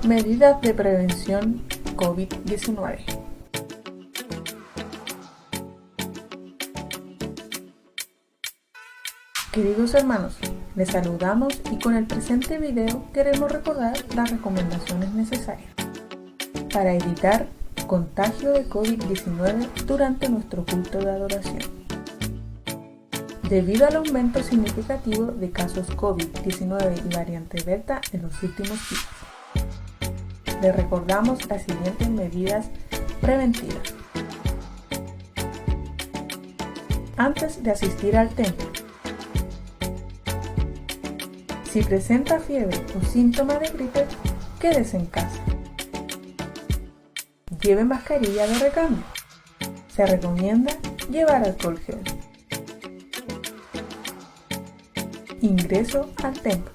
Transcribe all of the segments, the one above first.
Medidas de prevención COVID-19. Queridos hermanos, les saludamos y con el presente video queremos recordar las recomendaciones necesarias para evitar contagio de COVID-19 durante nuestro culto de adoración. Debido al aumento significativo de casos COVID-19 y variante Delta en los últimos días, les recordamos las siguientes medidas preventivas. Antes de asistir al templo, si presenta fiebre o síntoma de gripe, quédese en casa. Lleve mascarilla de recambio. Se recomienda llevar alcohol gel. Ingreso al templo.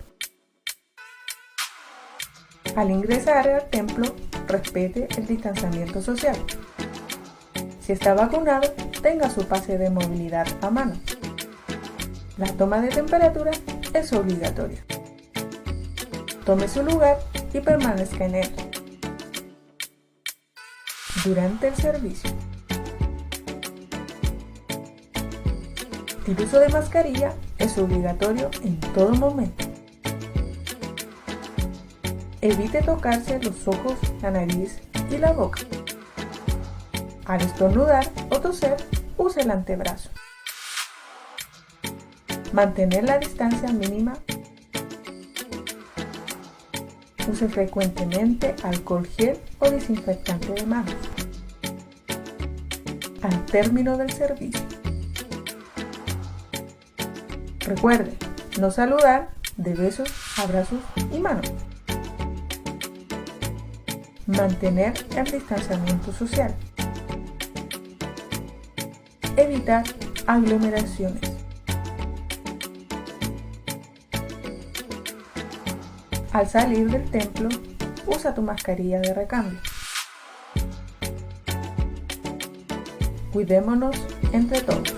Al ingresar al templo, respete el distanciamiento social. Si está vacunado, tenga su pase de movilidad a mano. La toma de temperatura es obligatoria. Tome su lugar y permanezca en él. Durante el servicio, el uso de mascarilla es obligatorio en todo momento. Evite tocarse los ojos, la nariz y la boca. Al estornudar o toser, use el antebrazo. Mantener la distancia mínima. Use frecuentemente alcohol gel o desinfectante de manos. Al término del servicio, recuerde no saludar de besos, abrazos y manos. Mantener el distanciamiento social. Evitar aglomeraciones. Al salir del templo, usa tu mascarilla de recambio. Cuidémonos entre todos.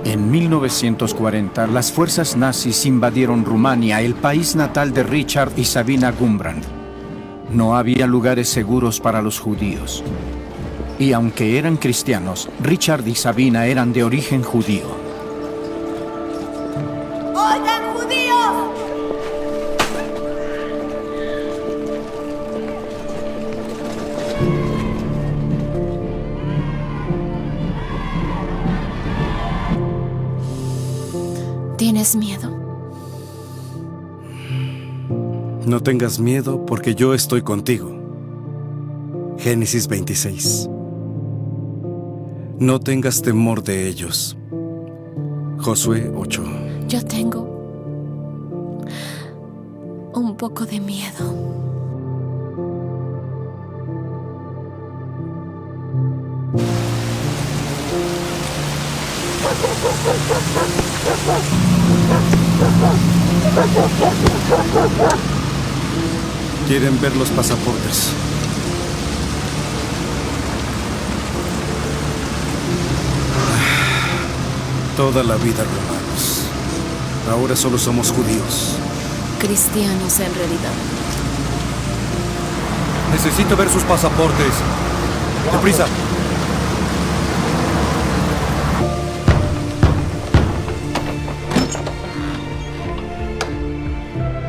En 1940, las fuerzas nazis invadieron Rumania, el país natal de Richard y Sabina Gumbrand. No había lugares seguros para los judíos. Y aunque eran cristianos, Richard y Sabina eran de origen judío. ¡Oigan, judíos! ¿Tienes miedo? No tengas miedo porque yo estoy contigo. Génesis 26. No tengas temor de ellos. Josué 8. Yo tengo un poco de miedo. Quieren ver los pasaportes. Toda la vida romanos. Ahora solo somos judíos. Cristianos en realidad. Necesito ver sus pasaportes. ¡Deprisa!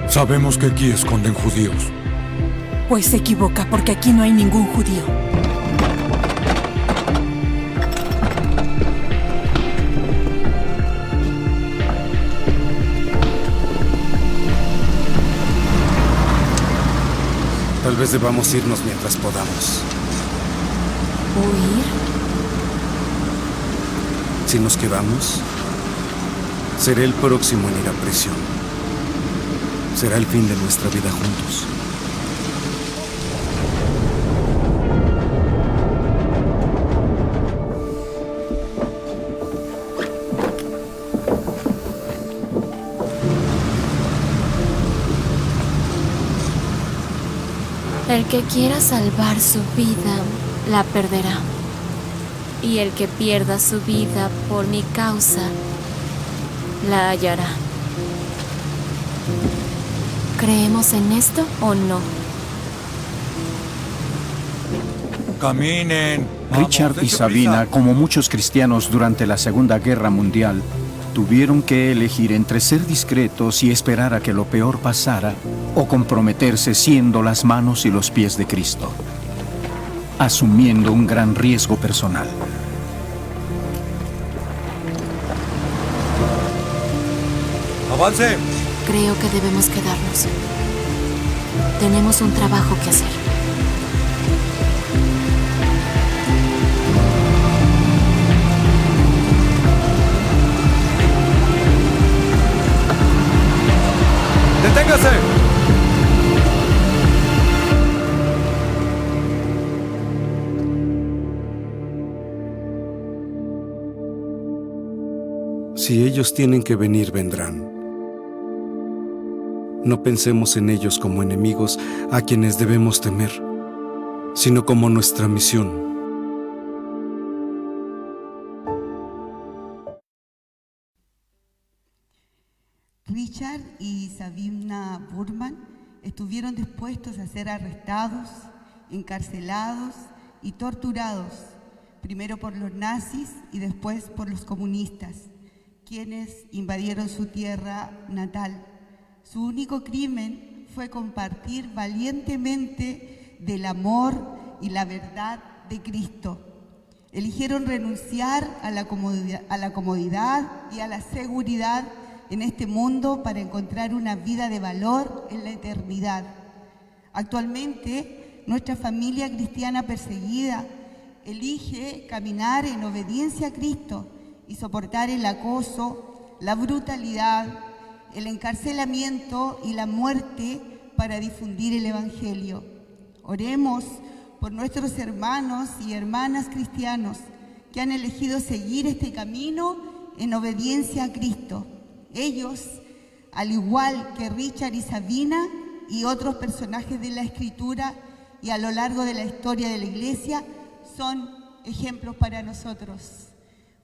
Sabemos que aquí esconden judíos. Pues se equivoca porque aquí no hay ningún judío. Tal vez debamos irnos mientras podamos. ¿Huir? Si nos quedamos, seré el próximo en ir a prisión. será el fin de nuestra vida juntos. El que quiera salvar su vida, la perderá. Y el que pierda su vida por mi causa, la hallará. ¿Creemos en esto o no? Caminen. Richard Vamos, y dense Sabina, prisa. como muchos cristianos durante la Segunda Guerra Mundial, tuvieron que elegir entre ser discretos y esperar a que lo peor pasara, o comprometerse siendo las manos y los pies de Cristo, asumiendo un gran riesgo personal. ¡Avance! Creo que debemos quedarnos. Tenemos un trabajo que hacer. ¡Deténgase! Si ellos tienen que venir, vendrán. No pensemos en ellos como enemigos a quienes debemos temer, sino como nuestra misión. Richard y Sabina Burman estuvieron dispuestos a ser arrestados, encarcelados y torturados, primero por los nazis y después por los comunistas, quienes invadieron su tierra natal. Su único crimen fue compartir valientemente del amor y la verdad de Cristo. Eligieron renunciar a la comodidad y a la seguridad en este mundo para encontrar una vida de valor en la eternidad. Actualmente, nuestra familia cristiana perseguida elige caminar en obediencia a Cristo y soportar el acoso, la brutalidad, el encarcelamiento y la muerte para difundir el Evangelio. Oremos por nuestros hermanos y hermanas cristianos que han elegido seguir este camino en obediencia a Cristo. Ellos, al igual que Richard y Sabina y otros personajes de la Escritura y a lo largo de la historia de la Iglesia, son ejemplos para nosotros.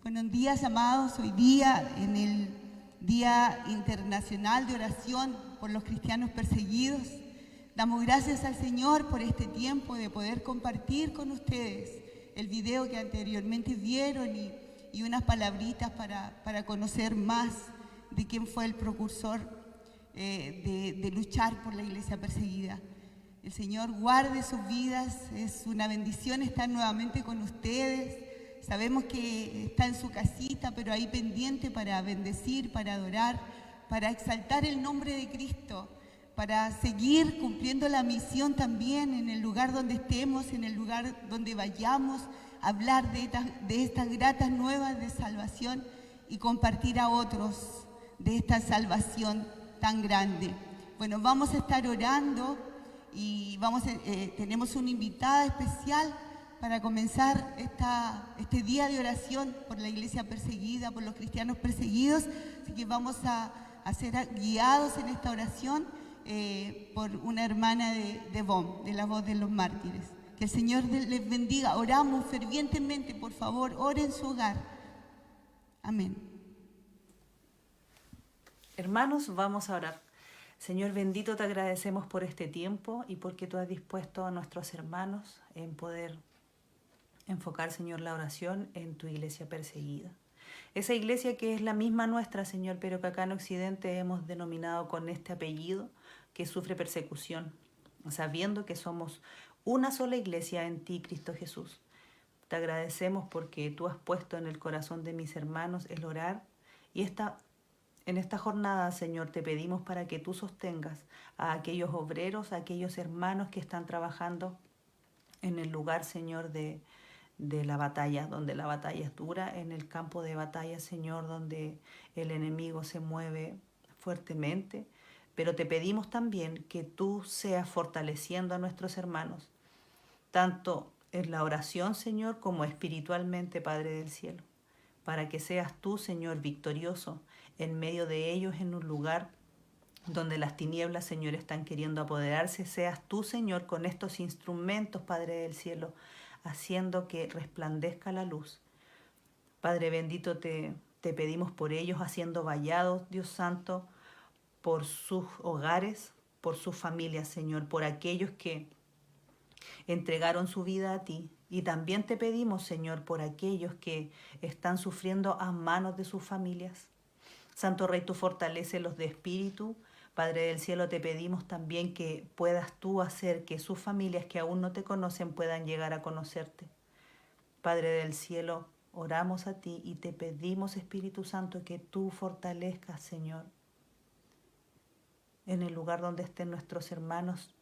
Buenos días, amados. Hoy día, en el Día Internacional de Oración por los Cristianos Perseguidos, damos gracias al Señor por este tiempo de poder compartir con ustedes el video que anteriormente vieron y unas palabritas para conocer más de quién fue el precursor de luchar por la iglesia perseguida. El Señor guarde sus vidas, es una bendición estar nuevamente con ustedes. Sabemos que está en su casita, pero ahí pendiente para bendecir, para adorar, para exaltar el nombre de Cristo, para seguir cumpliendo la misión también en el lugar donde estemos, en el lugar donde vayamos, hablar de estas gratas nuevas de salvación y compartir a otros de esta salvación tan grande. Bueno, vamos a estar orando y tenemos una invitada especial para comenzar este día de oración por la iglesia perseguida, por los cristianos perseguidos. Así que vamos a ser guiados en esta oración por una hermana de VOM, de la Voz de los Mártires. Que el Señor les bendiga. Oramos fervientemente, por favor, oren en su hogar. Amén. Hermanos, vamos a orar. Señor bendito, te agradecemos por este tiempo y porque tú has dispuesto a nuestros hermanos en poder enfocar, Señor, la oración en tu iglesia perseguida. Esa iglesia que es la misma nuestra, Señor, pero que acá en Occidente hemos denominado con este apellido, que sufre persecución, sabiendo que somos una sola iglesia en ti, Cristo Jesús. Te agradecemos porque tú has puesto en el corazón de mis hermanos el orar y en esta jornada, Señor, te pedimos para que tú sostengas a aquellos obreros, a aquellos hermanos que están trabajando en el lugar, Señor, de la batalla, donde la batalla es dura, en el campo de batalla, Señor, donde el enemigo se mueve fuertemente. pero te pedimos también que tú seas fortaleciendo a nuestros hermanos, tanto en la oración, Señor, como espiritualmente, Padre del cielo, para que seas tú, Señor, victorioso en medio de ellos en un lugar donde las tinieblas, Señor, están queriendo apoderarse. Seas tú, Señor, con estos instrumentos, Padre del cielo, haciendo que resplandezca la luz. Padre bendito, te pedimos por ellos, haciendo vallados, Dios santo, por sus hogares, por sus familias, Señor, por aquellos que entregaron su vida a ti. Y también te pedimos, Señor, por aquellos que están sufriendo a manos de sus familias. Santo Rey, tú fortalécelos de espíritu. Padre del cielo, te pedimos también que puedas tú hacer que sus familias que aún no te conocen puedan llegar a conocerte. Padre del cielo, oramos a ti y te pedimos, Espíritu Santo, que tú fortalezcas, Señor, en el lugar donde estén nuestros hermanos,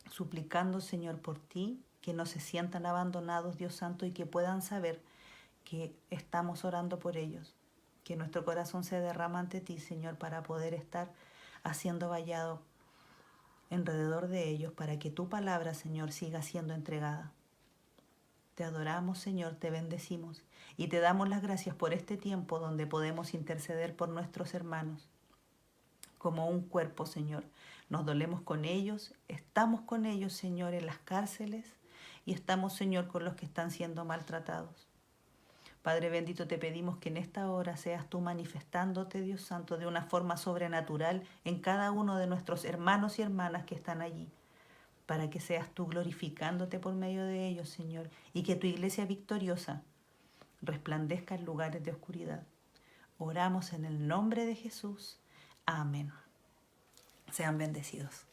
suplicando, Señor, por ti, que no se sientan abandonados, Dios Santo, y que puedan saber que estamos orando por ellos, que nuestro corazón se derrama ante ti, Señor, para poder estar haciendo vallado alrededor de ellos, para que tu palabra, Señor, siga siendo entregada. Te adoramos, Señor, te bendecimos y te damos las gracias por este tiempo donde podemos interceder por nuestros hermanos como un cuerpo, Señor. Nos dolemos con ellos, estamos con ellos, Señor, en las cárceles y estamos, Señor, con los que están siendo maltratados. Padre bendito, te pedimos que en esta hora seas tú manifestándote, Dios Santo, de una forma sobrenatural en cada uno de nuestros hermanos y hermanas que están allí, para que seas tú glorificándote por medio de ellos, Señor, y que tu iglesia victoriosa resplandezca en lugares de oscuridad. Oramos en el nombre de Jesús. Amén. Sean bendecidos.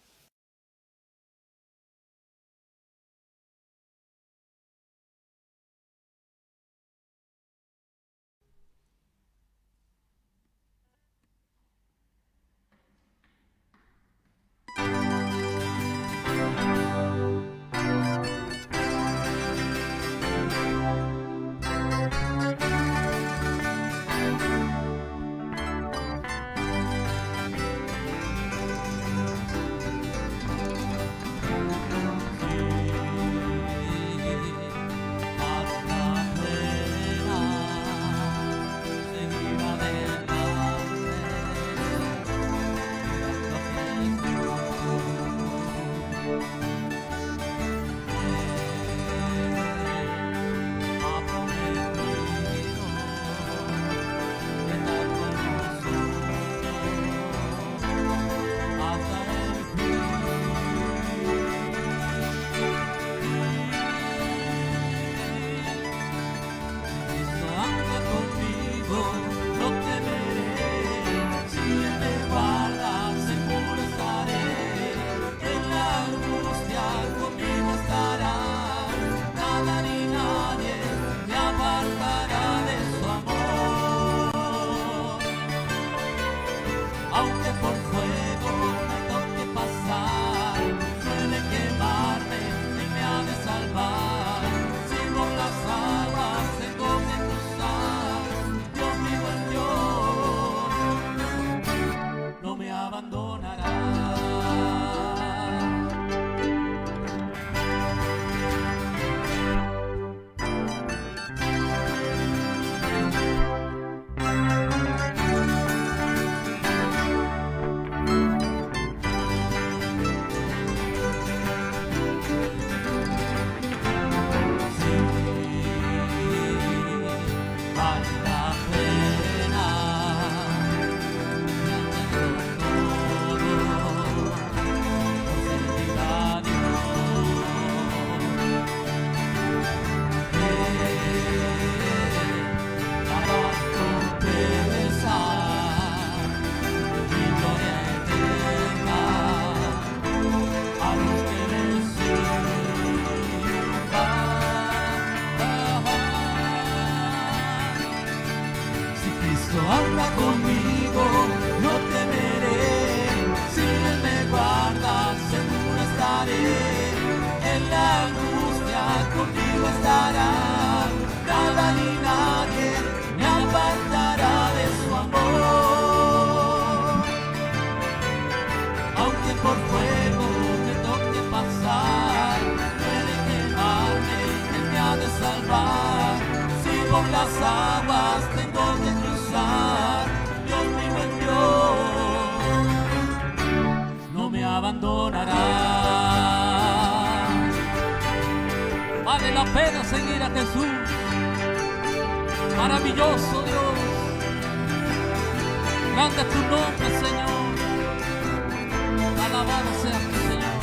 por las aguas tengo que cruzar, Dios mío en Dios no me abandonará. Vale la pena seguir a Jesús, maravilloso Dios, grande es tu nombre, Señor, alabado sea tu Señor.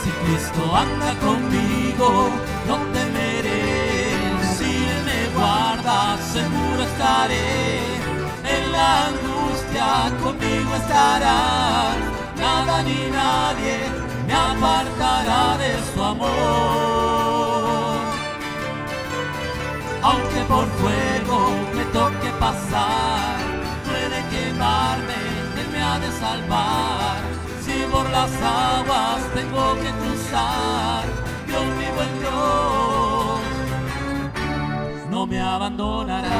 Si Cristo anda conmigo, no temeré, si Él me guarda, seguro estaré, en la angustia conmigo estará, nada ni nadie me apartará de su amor. Aunque por fuego me toque pasar, puede quemarme, Él me ha de salvar. Si por las aguas tengo que cruzar, Dios mi buen Dios no me abandonará.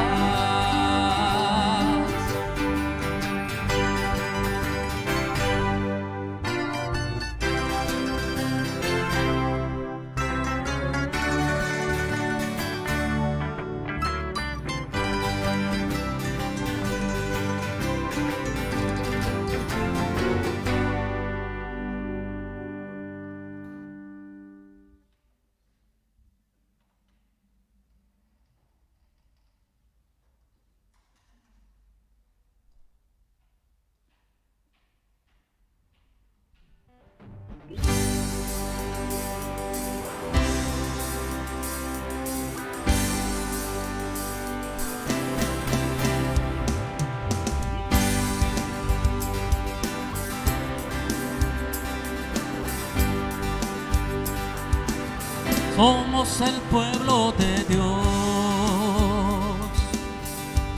Somos el pueblo de Dios,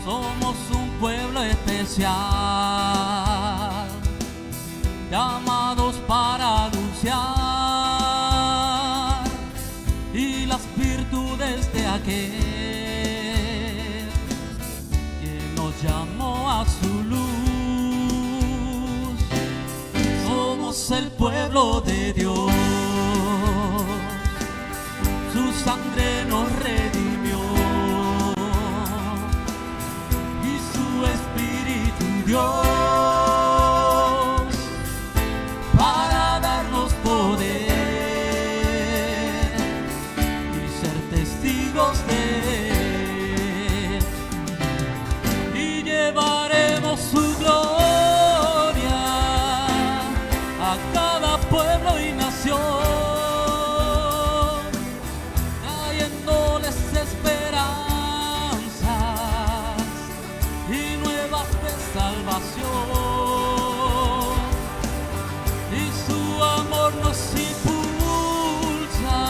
somos un pueblo especial, llamados para anunciar y las virtudes de aquel que nos llamó a su luz. Somos el pueblo de Dios, su sangre nos redimió y su espíritu dio para darnos poder y ser testigos de Él, y llevaremos su gloria a cada pueblo y nación, y su amor nos impulsa,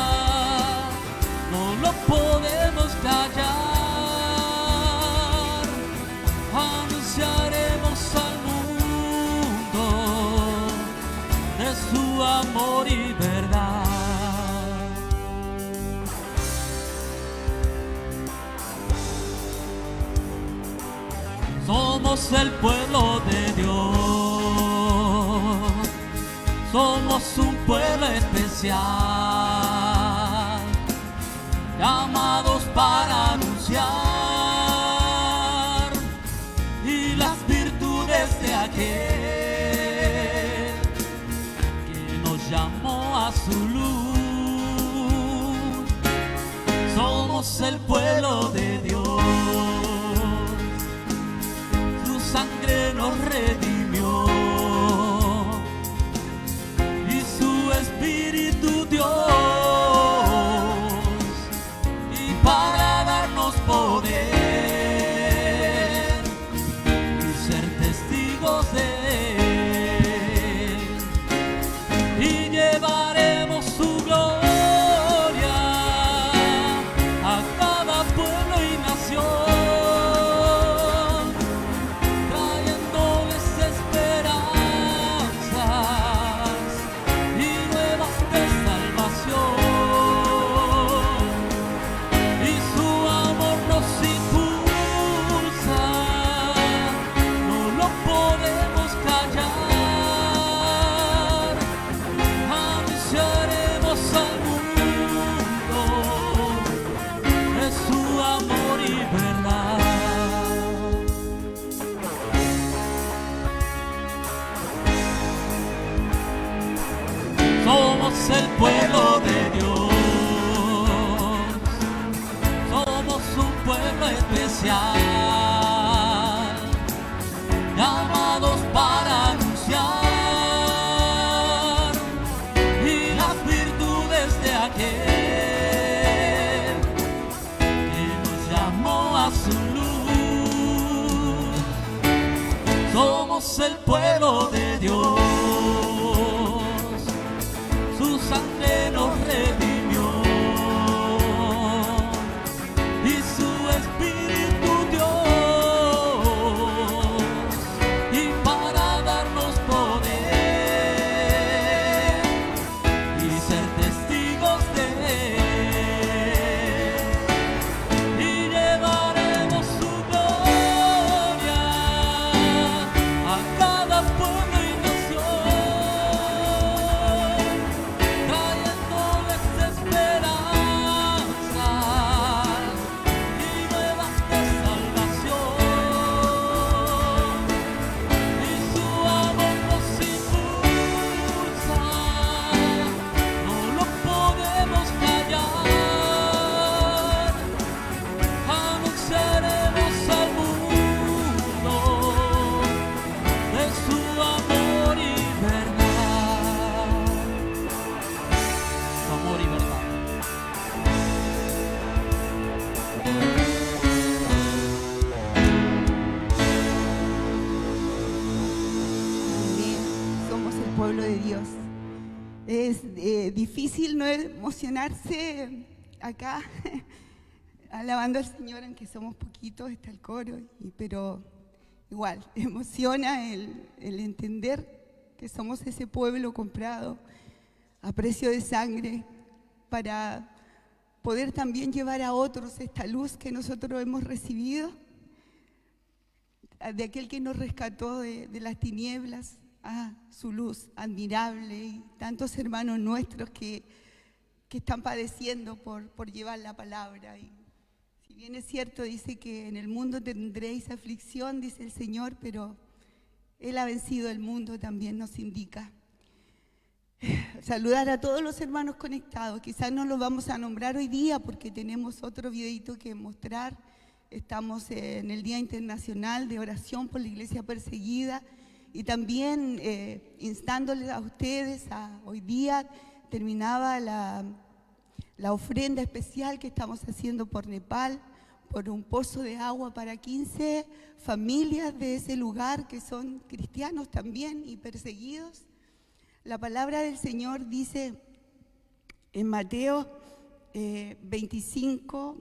no lo podemos callar, anunciaremos al mundo de su amor y verdad. Somos el pueblo de Dios, somos un pueblo especial, llamados para anunciar y las virtudes de aquel que nos llamó a su luz. Somos el pueblo de Dios, sangre nos redimió y su espíritu Dios, y para darnos poder y ser testigos de Él, y llevaremos su gloria a cada pueblo y nación, trayéndoles anunciaremos al mundo de su amor y verdad. Somos el pueblo de Dios, somos un pueblo especial, llamados para anunciar y las virtudes de aquel que nos llamó a su luz. Somos el pueblo de Dios, su sangre nos redimió y su espíritu dio, y para darnos poder y ser testigos de él, y llevaremos su gloria a cada pueblo y nación, trayéndoles esperanza y nuevas de salvación, y su amor nos impulsa, no lo podemos callar, anunciaremos al mundo de su amor y verdad, su amor y verdad. Amén. Somos el pueblo de Dios. Es difícil no emocionarse acá alabando al Señor, aunque somos poquitos, está el coro, pero igual emociona el entender que somos ese pueblo comprado a precio de sangre para poder también llevar a otros esta luz que nosotros hemos recibido de aquel que nos rescató de las tinieblas a su luz admirable, y tantos hermanos nuestros que están padeciendo por llevar la palabra. Y si bien es cierto, dice que en el mundo tendréis aflicción, dice el Señor, pero Él ha vencido el mundo, también nos indica. Saludar a todos los hermanos conectados. Quizás no los vamos a nombrar hoy día porque tenemos otro videito que mostrar. Estamos en el Día Internacional de Oración por la Iglesia Perseguida, y también instándoles a ustedes, hoy día terminaba la ofrenda especial que estamos haciendo por Nepal, por un pozo de agua para 15 familias de ese lugar que son cristianos también y perseguidos. La palabra del Señor dice en Mateo 25,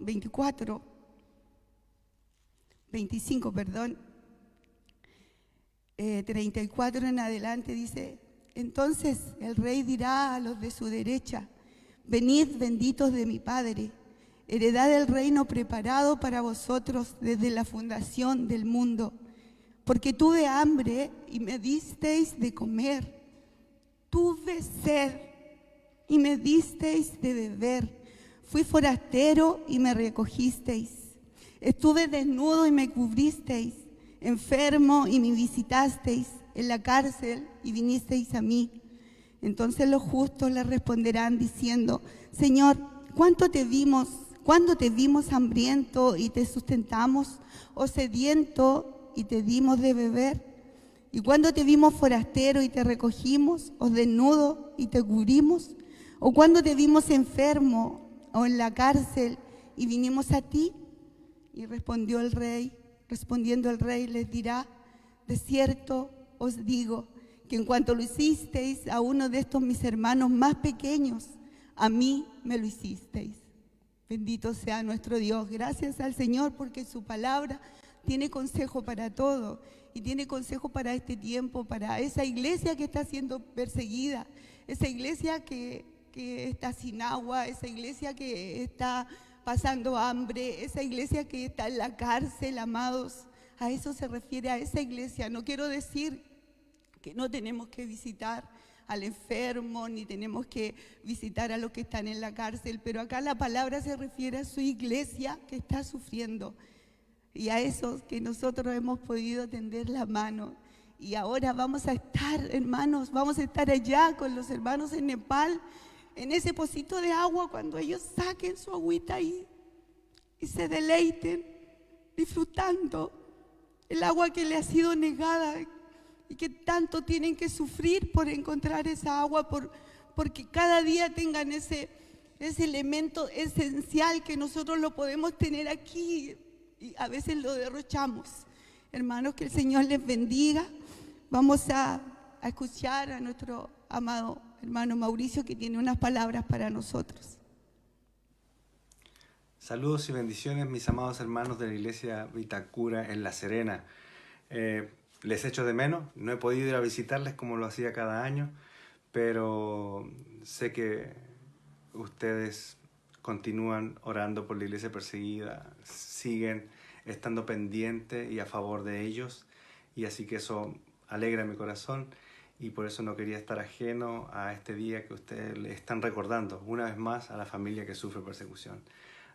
34 en adelante, dice: entonces el rey dirá a los de su derecha: venid, benditos de mi Padre, heredad del reino preparado para vosotros desde la fundación del mundo, porque tuve hambre y me disteis de comer, tuve sed y me disteis de beber, fui forastero y me recogisteis, estuve desnudo y me cubristeis, enfermo y me visitasteis, en la cárcel y vinisteis a mí. Entonces los justos le responderán diciendo: Señor, ¿cuándo te vimos hambriento y te sustentamos, o sediento y te dimos de beber? ¿Y cuándo te vimos forastero y te recogimos, o desnudo y te cubrimos? ¿O cuándo te vimos enfermo o en la cárcel y vinimos a ti? Y respondiendo el rey les dirá: de cierto os digo que en cuanto lo hicisteis a uno de estos mis hermanos más pequeños, a mí me lo hicisteis. Bendito sea nuestro Dios. Gracias al Señor porque su palabra tiene consejo para todo, y tiene consejo para este tiempo, para esa iglesia que está siendo perseguida, esa iglesia que está sin agua, esa iglesia que está pasando hambre, esa iglesia que está en la cárcel, amados. A eso se refiere, a esa iglesia. No quiero decir que no tenemos que visitar al enfermo, ni tenemos que visitar a los que están en la cárcel, pero acá la palabra se refiere a su iglesia que está sufriendo y a esos que nosotros hemos podido tender la mano. Y ahora vamos a estar, hermanos, vamos a estar allá con los hermanos en Nepal, en ese pocito de agua, cuando ellos saquen su agüita ahí y se deleiten disfrutando el agua que le ha sido negada y que tanto tienen que sufrir por encontrar esa agua, porque cada día tengan ese elemento esencial que nosotros lo podemos tener aquí y a veces lo derrochamos. Hermanos, que el Señor les bendiga. Vamos a escuchar a nuestro amado hermano Mauricio, que tiene unas palabras para nosotros. Saludos y bendiciones, mis amados hermanos de la iglesia Vitacura en La Serena. Les echo de menos, no he podido ir a visitarles como lo hacía cada año, pero sé que ustedes continúan orando por la iglesia perseguida, siguen estando pendientes y a favor de ellos, y así que eso alegra mi corazón, y por eso no quería estar ajeno a este día que ustedes le están recordando una vez más a la familia que sufre persecución.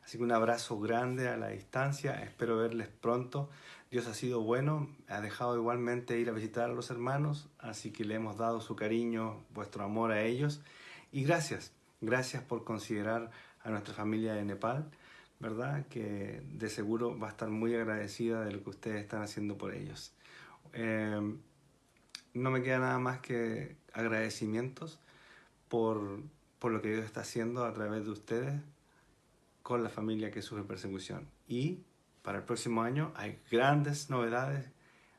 Así que un abrazo grande a la distancia, espero verles pronto. Dios ha sido bueno, ha dejado igualmente ir a visitar a los hermanos, así que le hemos dado su cariño, vuestro amor a ellos. Y gracias por considerar a nuestra familia de Nepal, ¿verdad? Que de seguro va a estar muy agradecida de lo que ustedes están haciendo por ellos. No me queda nada más que agradecimientos por lo que Dios está haciendo a través de ustedes con la familia que sufre persecución. Y para el próximo año hay grandes novedades,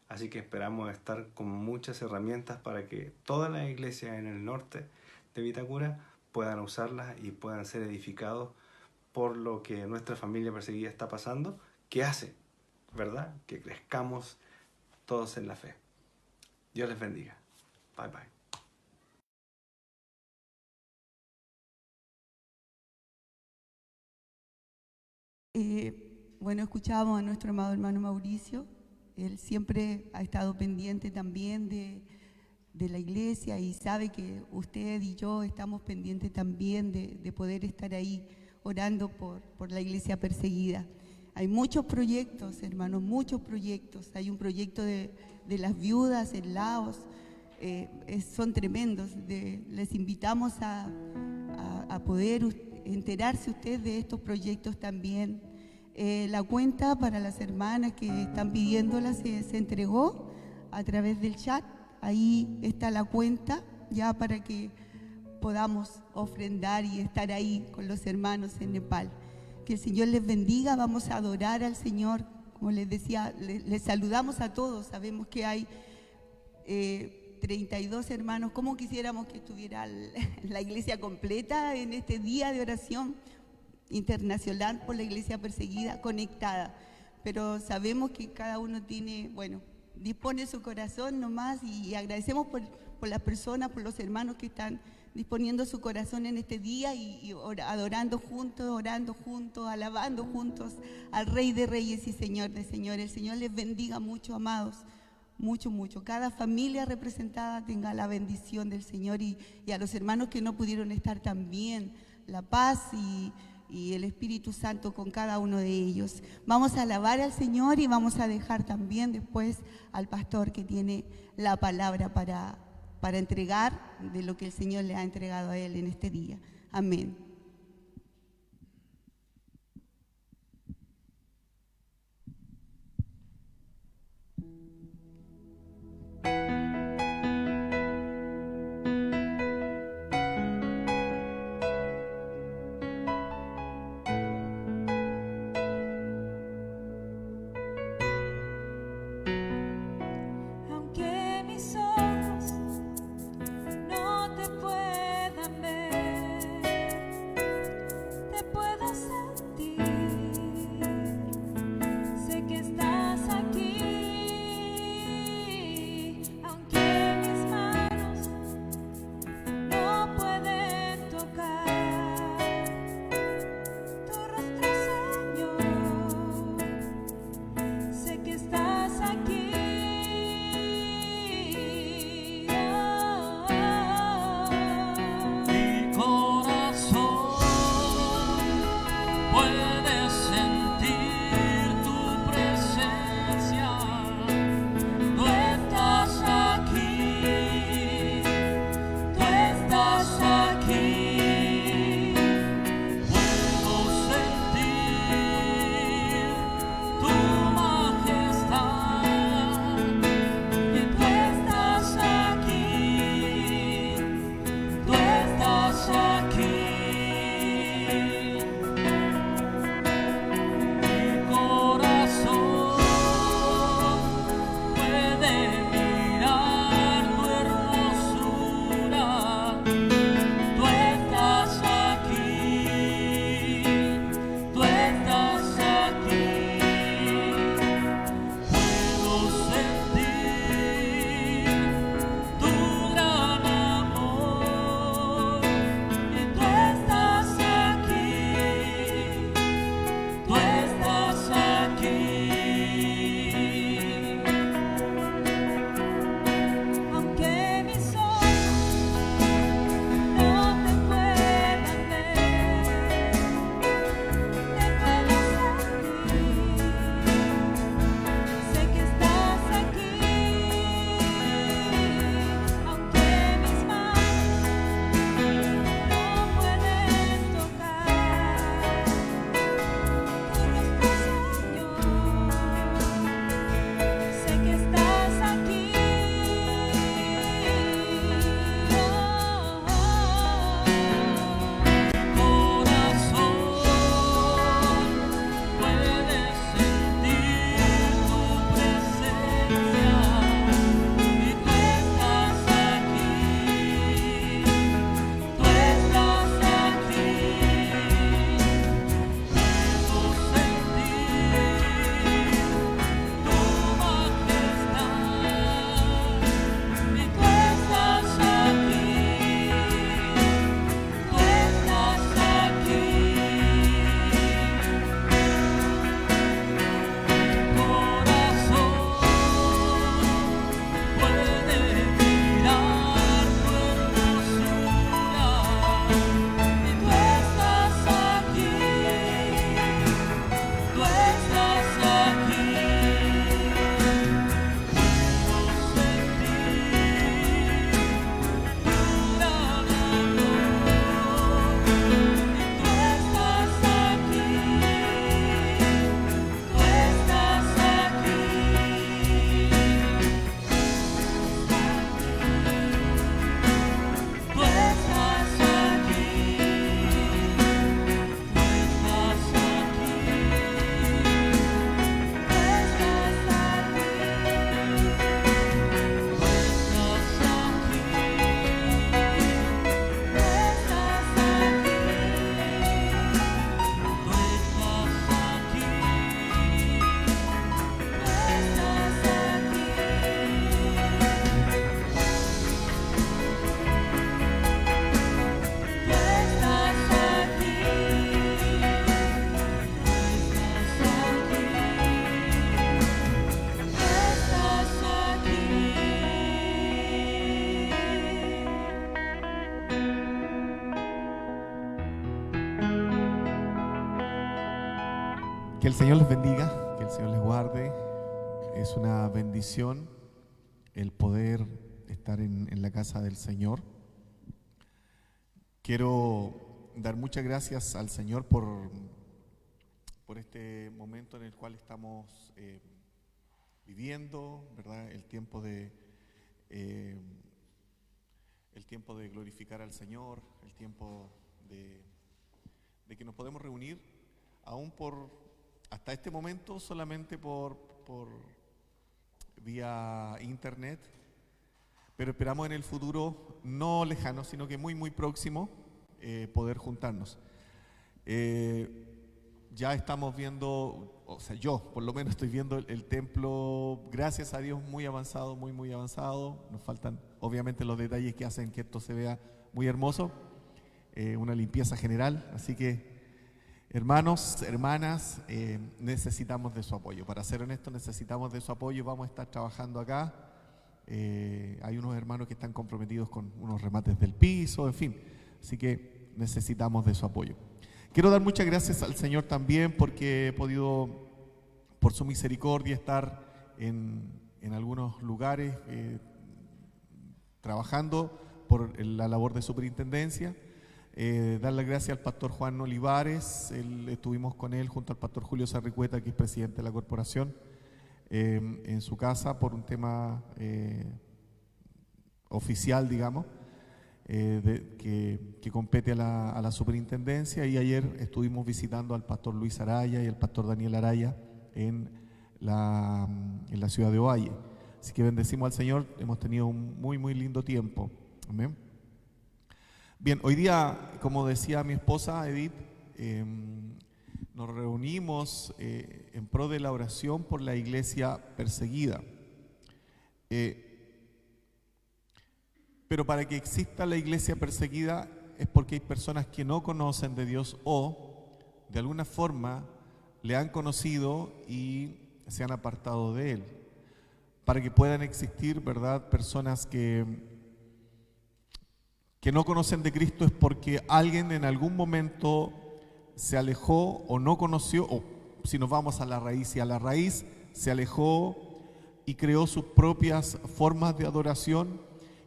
así que esperamos estar con muchas herramientas para que todas las iglesias en el norte de Vitacura puedan usarlas y puedan ser edificados por lo que nuestra familia perseguida está pasando, que hace, ¿verdad?, que crezcamos todos en la fe. Dios les bendiga. Bye bye. Bueno, escuchábamos a nuestro amado hermano Mauricio. Él siempre ha estado pendiente también de la iglesia y sabe que usted y yo estamos pendientes también de poder estar ahí orando por la iglesia perseguida. Hay muchos proyectos, hermanos, muchos proyectos. Hay un proyecto de las viudas en Laos, son tremendos. Les invitamos a poder enterarse usted de estos proyectos también. La cuenta para las hermanas que están pidiéndola se entregó a través del chat. Ahí está la cuenta ya para que podamos ofrendar y estar ahí con los hermanos en Nepal. Que el Señor les bendiga. Vamos a adorar al Señor. Como les decía, les saludamos a todos. Sabemos que hay 32 hermanos. ¿Cómo quisiéramos que estuviera la iglesia completa en este día de oración internacional por la iglesia perseguida, conectada? Pero sabemos que cada uno tiene, dispone su corazón nomás, y agradecemos por las personas, por los hermanos que están disponiendo su corazón en este día y adorando juntos, orando juntos, alabando juntos al Rey de Reyes y Señor de Señores. El Señor les bendiga mucho, amados, mucho, mucho. Cada familia representada tenga la bendición del Señor, y a los hermanos que no pudieron estar también, la paz y el Espíritu Santo con cada uno de ellos. Vamos a alabar al Señor y vamos a dejar también después al pastor que tiene la palabra para entregar de lo que el Señor le ha entregado a él en este día. Amén. Aunque mis ojos no te puedan ver, Que el Señor les bendiga, que el Señor les guarde. Es una bendición el poder estar en la casa del Señor. Quiero dar muchas gracias al Señor por este momento en el cual estamos viviendo, ¿verdad? El tiempo de glorificar al Señor, el tiempo de que nos podemos reunir, aún hasta este momento solamente por vía internet, pero esperamos en el futuro no lejano, sino que muy próximo, poder juntarnos. Ya estamos viendo, o sea, yo por lo menos estoy viendo el templo, gracias a Dios, muy avanzado, muy avanzado. Nos faltan obviamente los detalles que hacen que esto se vea muy hermoso, una limpieza general, así que hermanos, hermanas, necesitamos de su apoyo. Para ser honestos, necesitamos de su apoyo. Vamos a estar trabajando acá. Hay unos hermanos que están comprometidos con unos remates del piso, en fin. Así que necesitamos de su apoyo. Quiero dar muchas gracias al Señor también porque he podido, por su misericordia, estar en algunos lugares trabajando por la labor de superintendencia. Dar las gracias al pastor Juan Olivares. Estuvimos con él junto al pastor Julio Sarricueta, que es presidente de la corporación, en su casa por un tema oficial, digamos, que compete a la superintendencia. Y ayer estuvimos visitando al pastor Luis Araya y al pastor Daniel Araya en la ciudad de Ovalle. Así que bendecimos al Señor, hemos tenido un muy lindo tiempo. Amén. Bien, hoy día, como decía mi esposa Edith, nos reunimos en pro de la oración por la iglesia perseguida. Pero para que exista la iglesia perseguida es porque hay personas que no conocen de Dios o de alguna forma le han conocido y se han apartado de Él. Para que puedan existir, ¿verdad?, personas que no conocen de Cristo es porque alguien en algún momento se alejó o no conoció, o si nos vamos a la raíz, y a la raíz se alejó y creó sus propias formas de adoración,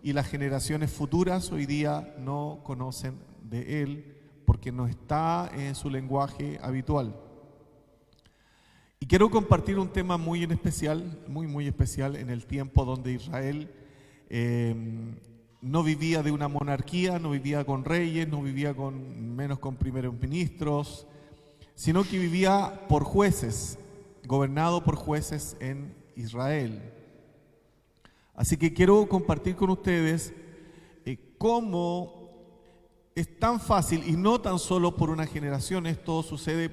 y las generaciones futuras hoy día no conocen de Él porque no está en su lenguaje habitual. Y quiero compartir un tema muy en especial, muy especial, en el tiempo donde Israel no vivía de una monarquía, no vivía con reyes, no vivía menos con primeros ministros, sino que vivía por jueces, gobernado por jueces en Israel. Así que quiero compartir con ustedes cómo es tan fácil, y no tan solo por una generación, esto sucede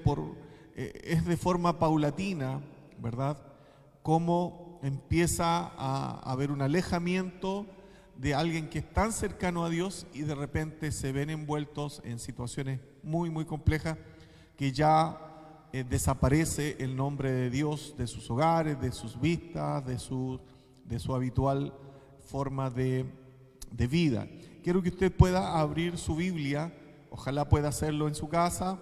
es de forma paulatina, ¿verdad? Cómo empieza a haber un alejamiento de alguien que es tan cercano a Dios y de repente se ven envueltos en situaciones muy complejas, que ya desaparece el nombre de Dios de sus hogares, de sus vistas, de su habitual forma de vida. Quiero que usted pueda abrir su Biblia, ojalá pueda hacerlo en su casa,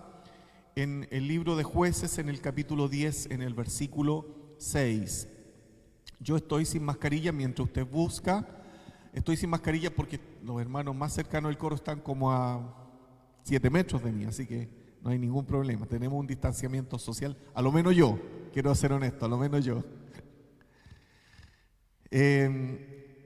en el libro de Jueces, en el capítulo 10, en el versículo 6. Yo estoy sin mascarilla mientras usted busca. Estoy sin mascarilla porque los hermanos más cercanos del coro están como a 7 metros de mí, así que no hay ningún problema. Tenemos un distanciamiento social, a lo menos yo, quiero ser honesto, a lo menos yo.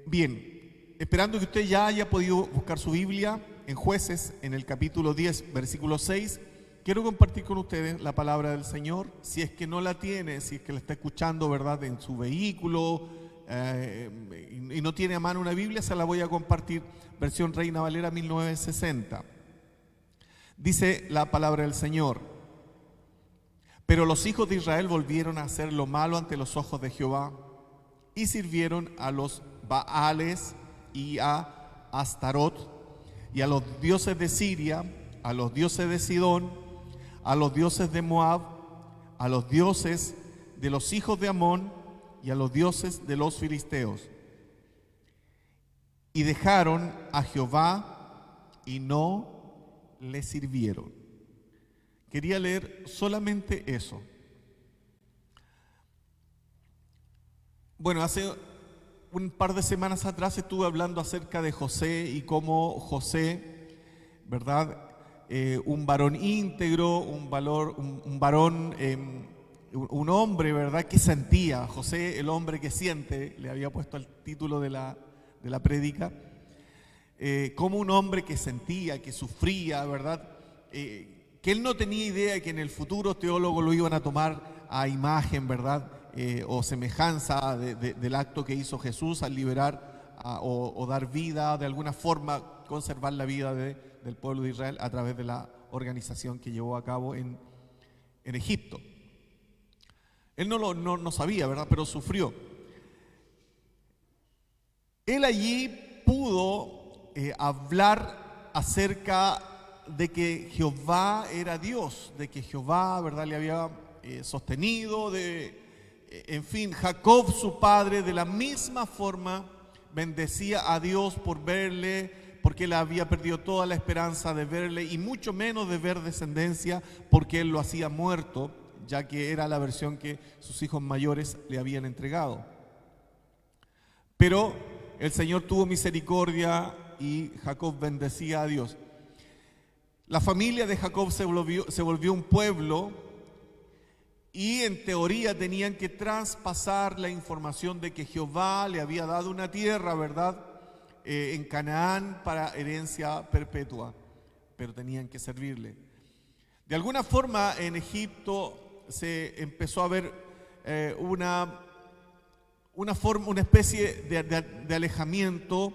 Bien, esperando que usted ya haya podido buscar su Biblia, en Jueces, en el capítulo 10, versículo 6, quiero compartir con ustedes la palabra del Señor. Si es que no la tiene, si es que la está escuchando, ¿verdad?, en su vehículo, y no tiene a mano una Biblia, se la voy a compartir, versión Reina Valera 1960. Dice la palabra del Señor: pero los hijos de Israel volvieron a hacer lo malo ante los ojos de Jehová y sirvieron a los Baales y a Astarot y a los dioses de Siria, a los dioses de Sidón, a los dioses de Moab, a los dioses de los hijos de Amón y a los dioses de los filisteos. Y dejaron a Jehová y no le sirvieron. Quería leer solamente eso. Bueno, hace un par de semanas atrás estuve hablando acerca de José y cómo José, ¿verdad? Un varón íntegro, un varón, un hombre, ¿verdad? Que sentía. José, el hombre que siente, le había puesto el título de la prédica. Como un hombre que sentía, que sufría, ¿verdad? Que él no tenía idea de que en el futuro teólogos lo iban a tomar a imagen, ¿verdad? O semejanza del acto que hizo Jesús al liberar o dar vida, de alguna forma conservar la vida del pueblo de Israel a través de la organización que llevó a cabo en Egipto. Él no sabía, ¿verdad? Pero sufrió. Él allí pudo hablar acerca de que Jehová era Dios, de que Jehová, ¿verdad?, le había sostenido, en fin, Jacob, su padre, de la misma forma bendecía a Dios por verle, porque él había perdido toda la esperanza de verle y mucho menos de ver descendencia, porque él lo hacía muerto, ya que era la versión que sus hijos mayores le habían entregado. Pero el Señor tuvo misericordia y Jacob bendecía a Dios. La familia de Jacob se volvió un pueblo y en teoría tenían que traspasar la información de que Jehová le había dado una tierra, ¿verdad?, en Canaán para herencia perpetua, pero tenían que servirle. De alguna forma en Egipto se empezó a ver una especie de alejamiento,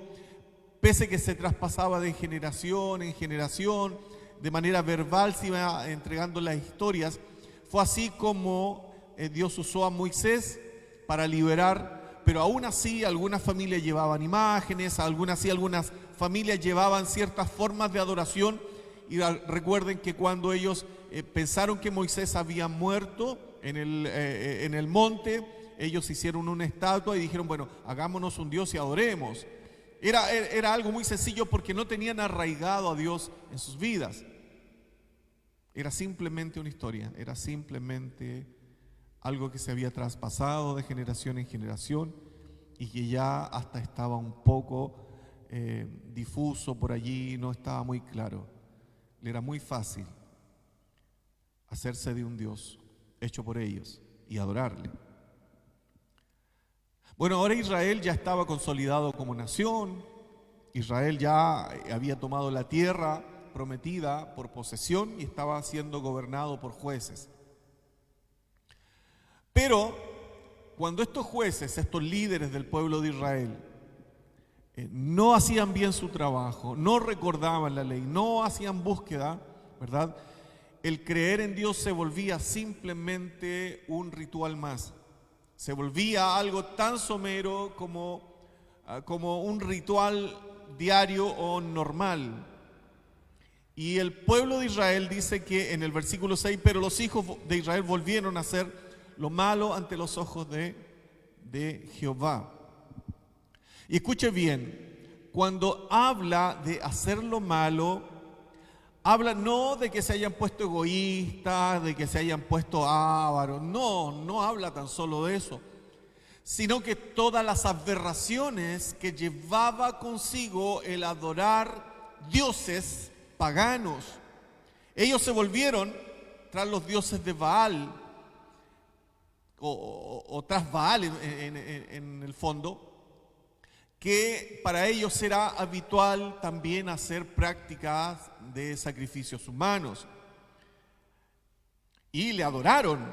pese que se traspasaba de generación en generación, de manera verbal se iba entregando las historias. Fue así como Dios usó a Moisés para liberar, pero aún así algunas familias llevaban imágenes, algunas familias llevaban ciertas formas de adoración. Y recuerden que cuando ellos pensaron que Moisés había muerto en el monte, ellos hicieron una estatua y dijeron, bueno, hagámonos un Dios y adoremos. Era algo muy sencillo porque no tenían arraigado a Dios en sus vidas. Era simplemente una historia, era simplemente algo que se había traspasado de generación en generación y que ya hasta estaba un poco difuso por allí, no estaba muy claro. Le era muy fácil hacerse de un Dios hecho por ellos y adorarle. Bueno, ahora Israel ya estaba consolidado como nación. Israel ya había tomado la tierra prometida por posesión y estaba siendo gobernado por jueces. Pero cuando estos jueces, estos líderes del pueblo de Israel, no hacían bien su trabajo, no recordaban la ley, no hacían búsqueda, ¿verdad?, el creer en Dios se volvía simplemente un ritual más. Se volvía algo tan somero como un ritual diario o normal. Y el pueblo de Israel dice que en el versículo 6, pero los hijos de Israel volvieron a hacer lo malo ante los ojos de Jehová. Y escuche bien, cuando habla de hacer lo malo, habla no de que se hayan puesto egoístas, de que se hayan puesto ávaros, no habla tan solo de eso, sino que todas las aberraciones que llevaba consigo el adorar dioses paganos. Ellos se volvieron tras los dioses de Baal, o tras Baal en el fondo, que para ellos era habitual también hacer prácticas de sacrificios humanos. Y le adoraron,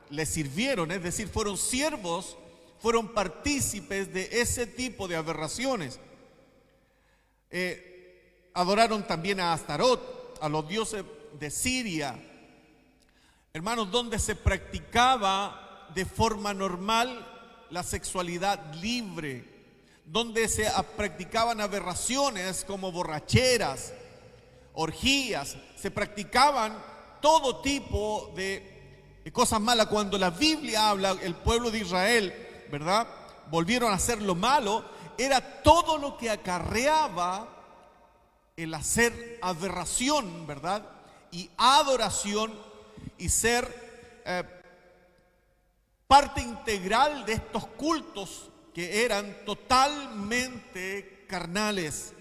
le sirvieron, es decir, fueron siervos, fueron partícipes de ese tipo de aberraciones. Adoraron también a Astarot, a los dioses de Siria. Hermanos, donde se practicaba de forma normal la sexualidad libre, donde se practicaban aberraciones como borracheras, orgías, se practicaban todo tipo de cosas malas. Cuando la Biblia habla, el pueblo de Israel, ¿verdad?, volvieron a hacer lo malo, era todo lo que acarreaba el hacer aberración, ¿verdad?, y adoración y ser parte integral de estos cultos que eran totalmente carnales,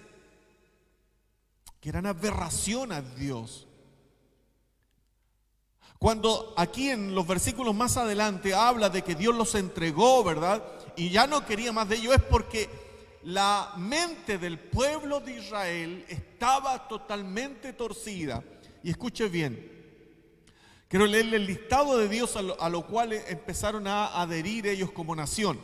que eran aberración a Dios. Cuando aquí en los versículos más adelante habla de que Dios los entregó, ¿verdad? Y ya no quería más de ellos, es porque la mente del pueblo de Israel estaba totalmente torcida. Y escuche bien, quiero leerle el listado de Dios a lo cual empezaron a adherir ellos como nación.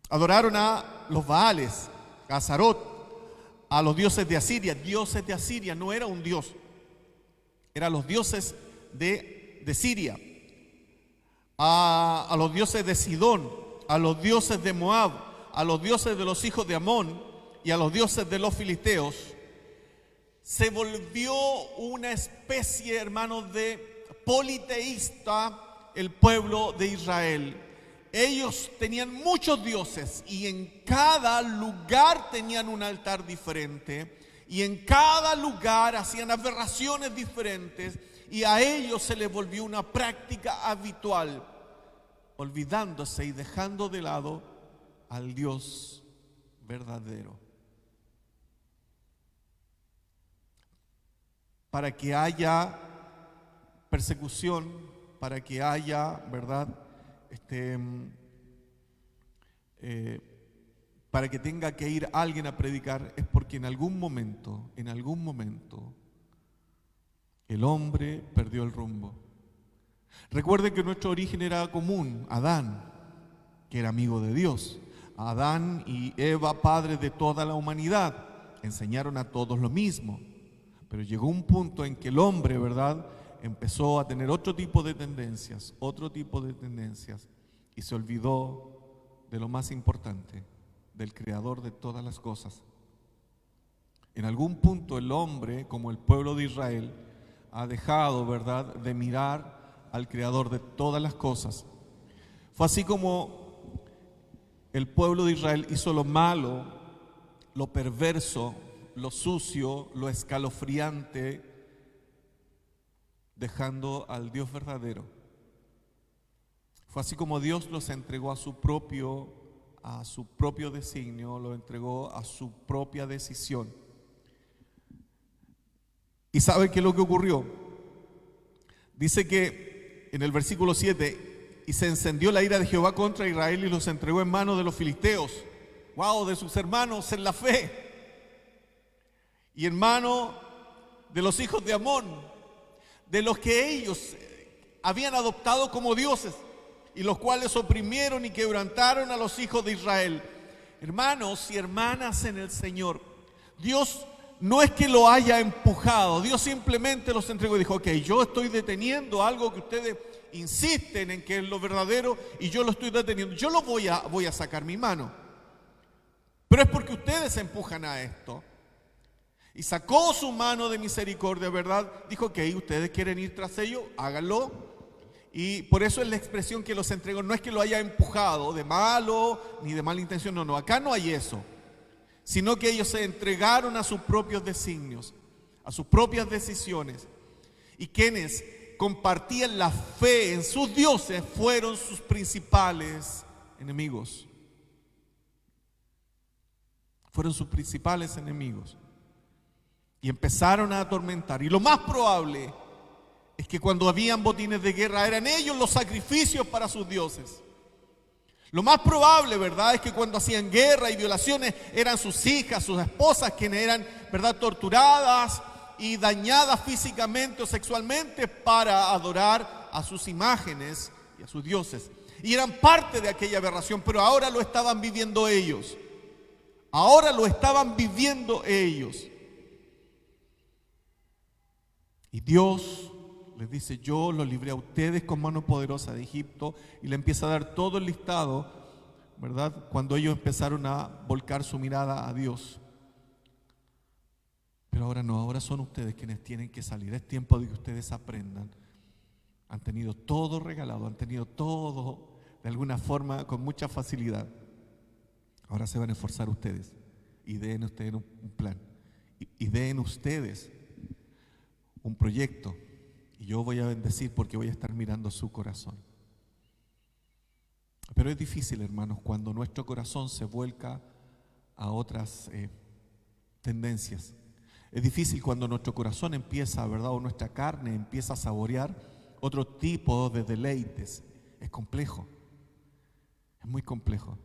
Adoraron a los Baales, a Azarot, a los dioses de Asiria. Dioses de Asiria no era un dios, eran los dioses de Siria, a los dioses de Sidón, a los dioses de Moab, a los dioses de los hijos de Amón y a los dioses de los filisteos. Se volvió una especie, hermanos, de politeísta el pueblo de Israel. Ellos tenían muchos dioses y en cada lugar tenían un altar diferente. Y en cada lugar hacían aberraciones diferentes y a ellos se les volvió una práctica habitual, olvidándose y dejando de lado al Dios verdadero. Para que haya persecución, para que haya, ¿verdad? Para que tenga que ir alguien a predicar, es porque en algún momento, el hombre perdió el rumbo. Recuerden que nuestro origen era común. Adán, que era amigo de Dios. Adán y Eva, padres de toda la humanidad, enseñaron a todos lo mismo. Pero llegó un punto en que el hombre, ¿verdad?, empezó a tener otro tipo de tendencias, y se olvidó de lo más importante, del creador de todas las cosas. En algún punto el hombre, como el pueblo de Israel, ha dejado, ¿verdad?, de mirar al creador de todas las cosas. Fue así como el pueblo de Israel hizo lo malo, lo perverso, lo sucio, lo escalofriante, dejando al Dios verdadero. Fue así como Dios los entregó a su propio designio, lo entregó a su propia decisión. ¿Y saben qué es lo que ocurrió? Dice que en el versículo 7, y se encendió la ira de Jehová contra Israel y los entregó en manos de los filisteos, de sus hermanos en la fe, y en manos de los hijos de Amón, de los que ellos habían adoptado como dioses, y los cuales oprimieron y quebrantaron a los hijos de Israel. Hermanos y hermanas en el Señor, Dios no es que lo haya empujado, Dios simplemente los entregó y dijo: ok, yo estoy deteniendo algo que ustedes insisten en que es lo verdadero y yo lo estoy deteniendo, yo lo voy a sacar mi mano, pero es porque ustedes empujan a esto. Y sacó su mano de misericordia, ¿verdad? Dijo: ok, ustedes quieren ir tras ello, háganlo. Y por eso es la expresión que los entregó. No es que lo haya empujado de malo ni de mala intención, no, acá no hay eso, sino que ellos se entregaron a sus propios designios, a sus propias decisiones, y quienes compartían la fe en sus dioses fueron sus principales enemigos. Fueron sus principales enemigos y empezaron a atormentar. Y lo más probable es que cuando habían botines de guerra eran ellos los sacrificios para sus dioses. Lo más probable, ¿verdad?, es que cuando hacían guerra y violaciones eran sus hijas, sus esposas quienes eran, ¿verdad?, torturadas y dañadas físicamente o sexualmente para adorar a sus imágenes y a sus dioses. Y eran parte de aquella aberración, pero ahora lo estaban viviendo ellos. Ahora lo estaban viviendo ellos. Y Dios les dice: yo los libré a ustedes con mano poderosa de Egipto, y le empieza a dar todo el listado, ¿verdad?, cuando ellos empezaron a volcar su mirada a Dios. Pero ahora no, ahora son ustedes quienes tienen que salir. Es tiempo de que ustedes aprendan. Han tenido todo regalado, han tenido todo de alguna forma con mucha facilidad. Ahora se van a esforzar ustedes y den ustedes un plan y den ustedes un proyecto. Y yo voy a bendecir porque voy a estar mirando su corazón. Pero es difícil, hermanos, cuando nuestro corazón se vuelca a otras tendencias. Es difícil cuando nuestro corazón empieza, ¿verdad?, o nuestra carne empieza a saborear otro tipo de deleites. Es complejo, es muy complejo.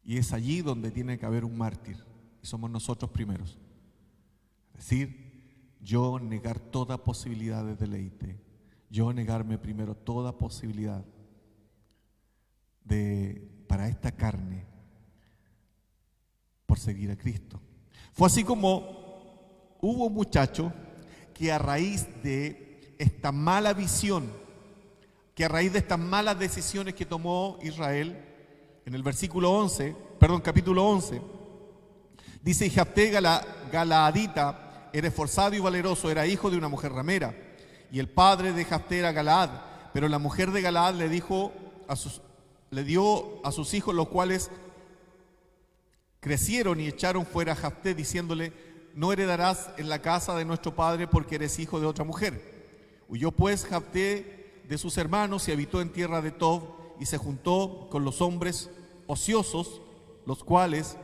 Y es allí donde tiene que haber un mártir, y somos nosotros primeros. Es decir, yo negar toda posibilidad de deleite, yo negarme primero toda posibilidad para esta carne, por seguir a Cristo. Fue así como hubo un muchacho que a raíz de esta mala visión, que a raíz de estas malas decisiones que tomó Israel, en el capítulo 11, dice: y Jafté Galaadita era esforzado y valeroso, era hijo de una mujer ramera, y el padre de Jafté era Galaad, pero la mujer de Galaad le dio a sus hijos, los cuales crecieron y echaron fuera a Jafté, diciéndole: no heredarás en la casa de nuestro padre porque eres hijo de otra mujer. Huyó pues Jafté de sus hermanos y habitó en tierra de Tob, y se juntó con los hombres ociosos, los cuales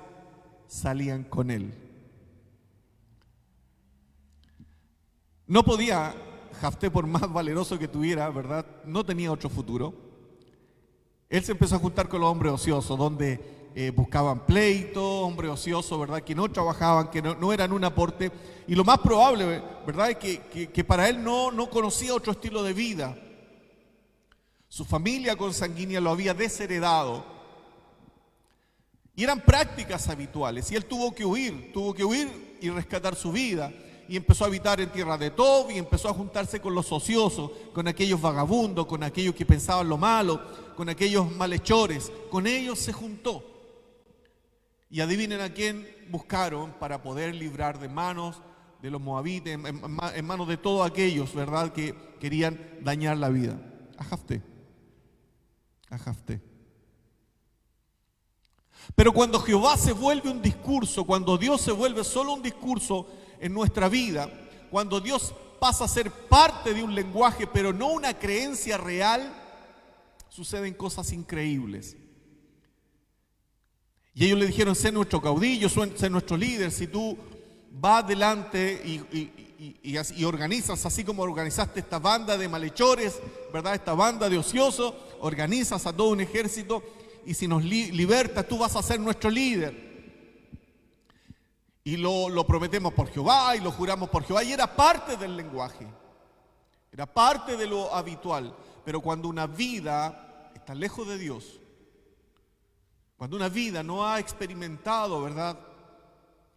salían con él. No podía Jafté, por más valeroso que tuviera, ¿verdad?, no tenía otro futuro. Él se empezó a juntar con los hombres ociosos, donde buscaban pleito, hombres ociosos, ¿verdad?, que no trabajaban, que no eran un aporte. Y lo más probable, ¿verdad?, es que para él no conocía otro estilo de vida. Su familia consanguínea lo había desheredado. Y eran prácticas habituales. Y él tuvo que huir y rescatar su vida. Y empezó a habitar en tierra de Tob, y empezó a juntarse con los ociosos, con aquellos vagabundos, con aquellos que pensaban lo malo, con aquellos malhechores. Con ellos se juntó. Y adivinen a quién buscaron para poder librar de manos de los moabitas, en manos de todos aquellos, ¿verdad?, que querían dañar la vida. A Jafté. Pero cuando Jehová se vuelve un discurso, cuando Dios se vuelve solo un discurso en nuestra vida, cuando Dios pasa a ser parte de un lenguaje, pero no una creencia real, suceden cosas increíbles. Y ellos le dijeron: sé nuestro caudillo, sé nuestro líder. Si tú vas adelante y organizas, así como organizaste esta banda de malhechores, ¿verdad?, esta banda de ociosos, organizas a todo un ejército, y si nos libertas, tú vas a ser nuestro líder. Y lo prometemos por Jehová y lo juramos por Jehová. Y era parte del lenguaje, era parte de lo habitual. Pero cuando una vida está lejos de Dios, cuando una vida no ha experimentado, ¿verdad?,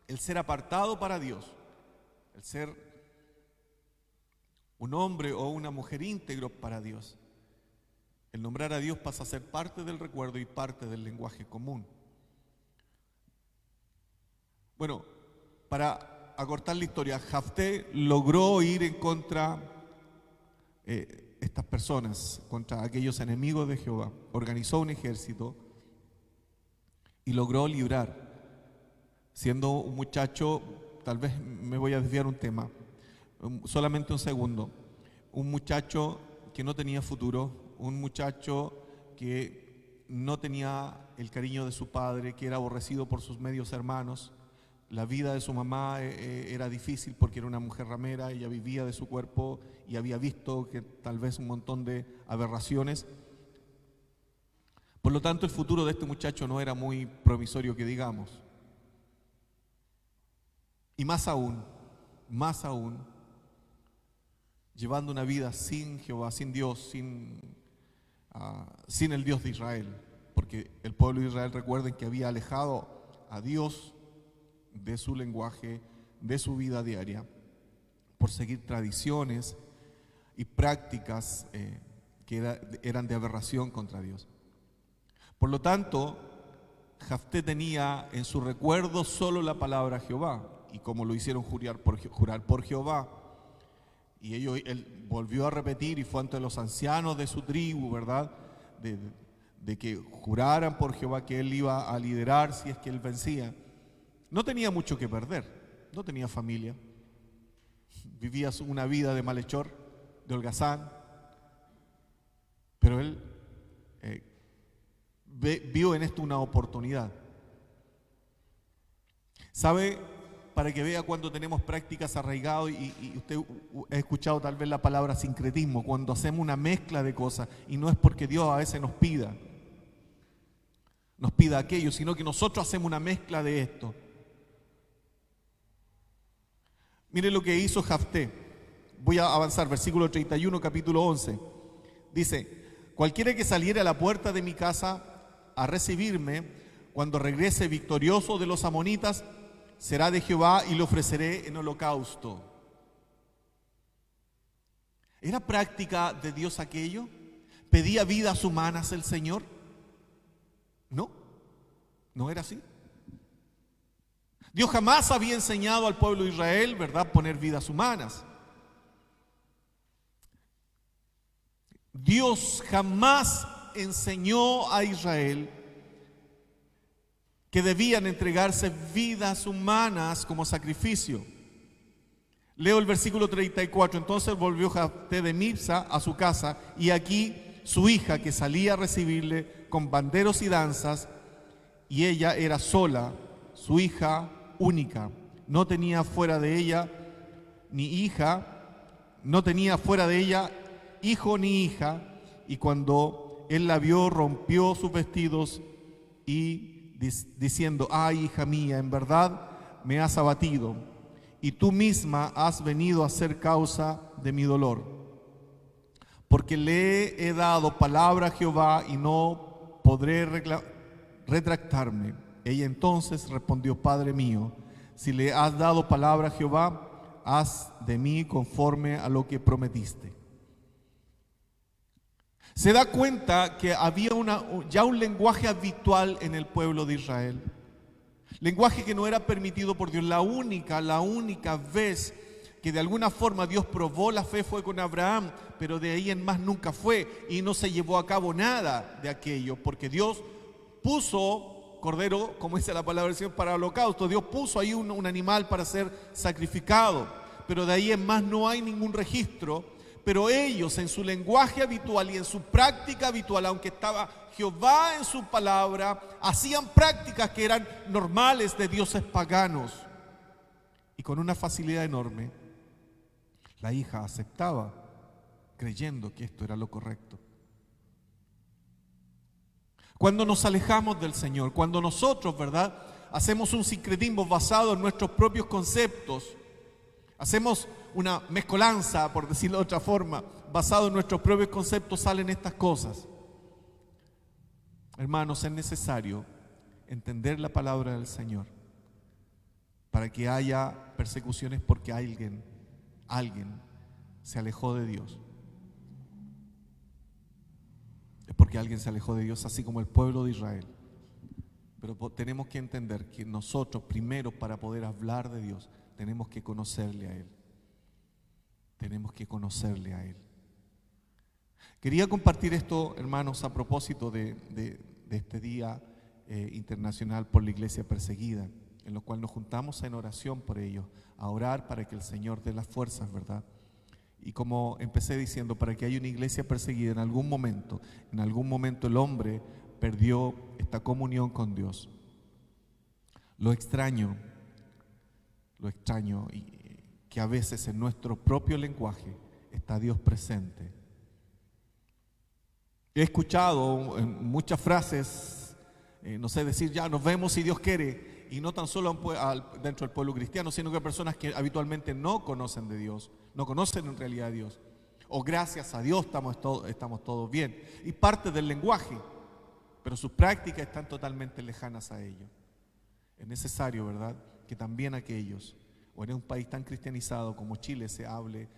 el ser apartado para Dios, el ser un hombre o una mujer íntegro para Dios, el nombrar a Dios pasa a ser parte del recuerdo y parte del lenguaje común. Bueno, para acortar la historia, Jafté logró ir en contra estas personas, contra aquellos enemigos de Jehová. Organizó un ejército y logró librar, siendo un muchacho, tal vez me voy a desviar un tema, solamente un segundo, un muchacho que no tenía futuro, un muchacho que no tenía el cariño de su padre, que era aborrecido por sus medios hermanos. La vida de su mamá era difícil porque era una mujer ramera, ella vivía de su cuerpo y había visto que tal vez un montón de aberraciones. Por lo tanto, el futuro de este muchacho no era muy promisorio, que digamos. Y más aún, llevando una vida sin Jehová, sin Dios, sin el Dios de Israel. Porque el pueblo de Israel, recuerden que había alejado a Dios de su lenguaje, de su vida diaria, por seguir tradiciones y prácticas que eran de aberración contra Dios. Por lo tanto, Jafté tenía en su recuerdo solo la palabra Jehová, y como lo hicieron jurar por Jehová, y él volvió a repetir y fue ante los ancianos de su tribu, ¿verdad?, de que juraran por Jehová que él iba a liderar si es que él vencía. No tenía mucho que perder, no tenía familia, vivía una vida de malhechor, de holgazán, pero él vio en esto una oportunidad. ¿Sabe? Para que vea cuando tenemos prácticas arraigadas y usted ha escuchado tal vez la palabra sincretismo, cuando hacemos una mezcla de cosas, y no es porque Dios a veces nos pida aquello, sino que nosotros hacemos una mezcla de esto. Mire lo que hizo Jafté. Voy a avanzar, versículo 31, capítulo 11. Dice: cualquiera que saliera a la puerta de mi casa a recibirme, cuando regrese victorioso de los amonitas, será de Jehová y le ofreceré en holocausto. ¿Era práctica de Dios aquello? ¿Pedía vidas humanas el Señor? No, no era así. Dios jamás había enseñado al pueblo de Israel, ¿verdad?, poner vidas humanas. Dios jamás enseñó a Israel que debían entregarse vidas humanas como sacrificio. Leo el versículo 34. Entonces volvió Jafté de Mizpa a su casa, y aquí su hija, que salía a recibirle con panderos y danzas, y ella era sola, su hija única. No tenía fuera de ella hijo ni hija, y cuando él la vio, rompió sus vestidos y diciendo: ay, hija mía, en verdad me has abatido, y tú misma has venido a ser causa de mi dolor, porque le he dado palabra a Jehová y no podré retractarme. Ella entonces respondió: Padre mío, si le has dado palabra a Jehová, haz de mí conforme a lo que prometiste. Se da cuenta que había ya un lenguaje habitual en el pueblo de Israel, lenguaje que no era permitido por Dios. La única vez que de alguna forma Dios probó la fe fue con Abraham, pero de ahí en más nunca fue, y no se llevó a cabo nada de aquello, porque Dios puso cordero, como dice la palabra del Señor, para holocausto. Dios puso ahí un animal para ser sacrificado, pero de ahí en más no hay ningún registro. Pero ellos, en su lenguaje habitual y en su práctica habitual, aunque estaba Jehová en su palabra, hacían prácticas que eran normales de dioses paganos. Y con una facilidad enorme, la hija aceptaba, creyendo que esto era lo correcto. Cuando nos alejamos del Señor, cuando nosotros, ¿verdad?, hacemos un sincretismo basado en nuestros propios conceptos, hacemos una mezcolanza, por decirlo de otra forma, basado en nuestros propios conceptos, salen estas cosas. Hermanos, es necesario entender la palabra del Señor para que haya persecuciones porque alguien se alejó de Dios. Es porque alguien se alejó de Dios, así como el pueblo de Israel. Pero tenemos que entender que nosotros, primero, para poder hablar de Dios, tenemos que conocerle a Él. Tenemos que conocerle a Él. Quería compartir esto, hermanos, a propósito de este Día Internacional por la Iglesia Perseguida, en lo cual nos juntamos en oración por ellos, a orar para que el Señor dé las fuerzas, ¿verdad? Y como empecé diciendo, para que haya una iglesia perseguida, en algún momento el hombre perdió esta comunión con Dios. Lo extraño y que a veces en nuestro propio lenguaje está Dios presente. He escuchado en muchas frases, decir ya nos vemos si Dios quiere, y no tan solo dentro del pueblo cristiano, sino que personas que habitualmente no conocen de Dios, no conocen en realidad a Dios, o gracias a Dios estamos todos bien, y parte del lenguaje, pero sus prácticas están totalmente lejanas a ello. Es necesario, ¿verdad?, que también aquellos, o en un país tan cristianizado como Chile, se hable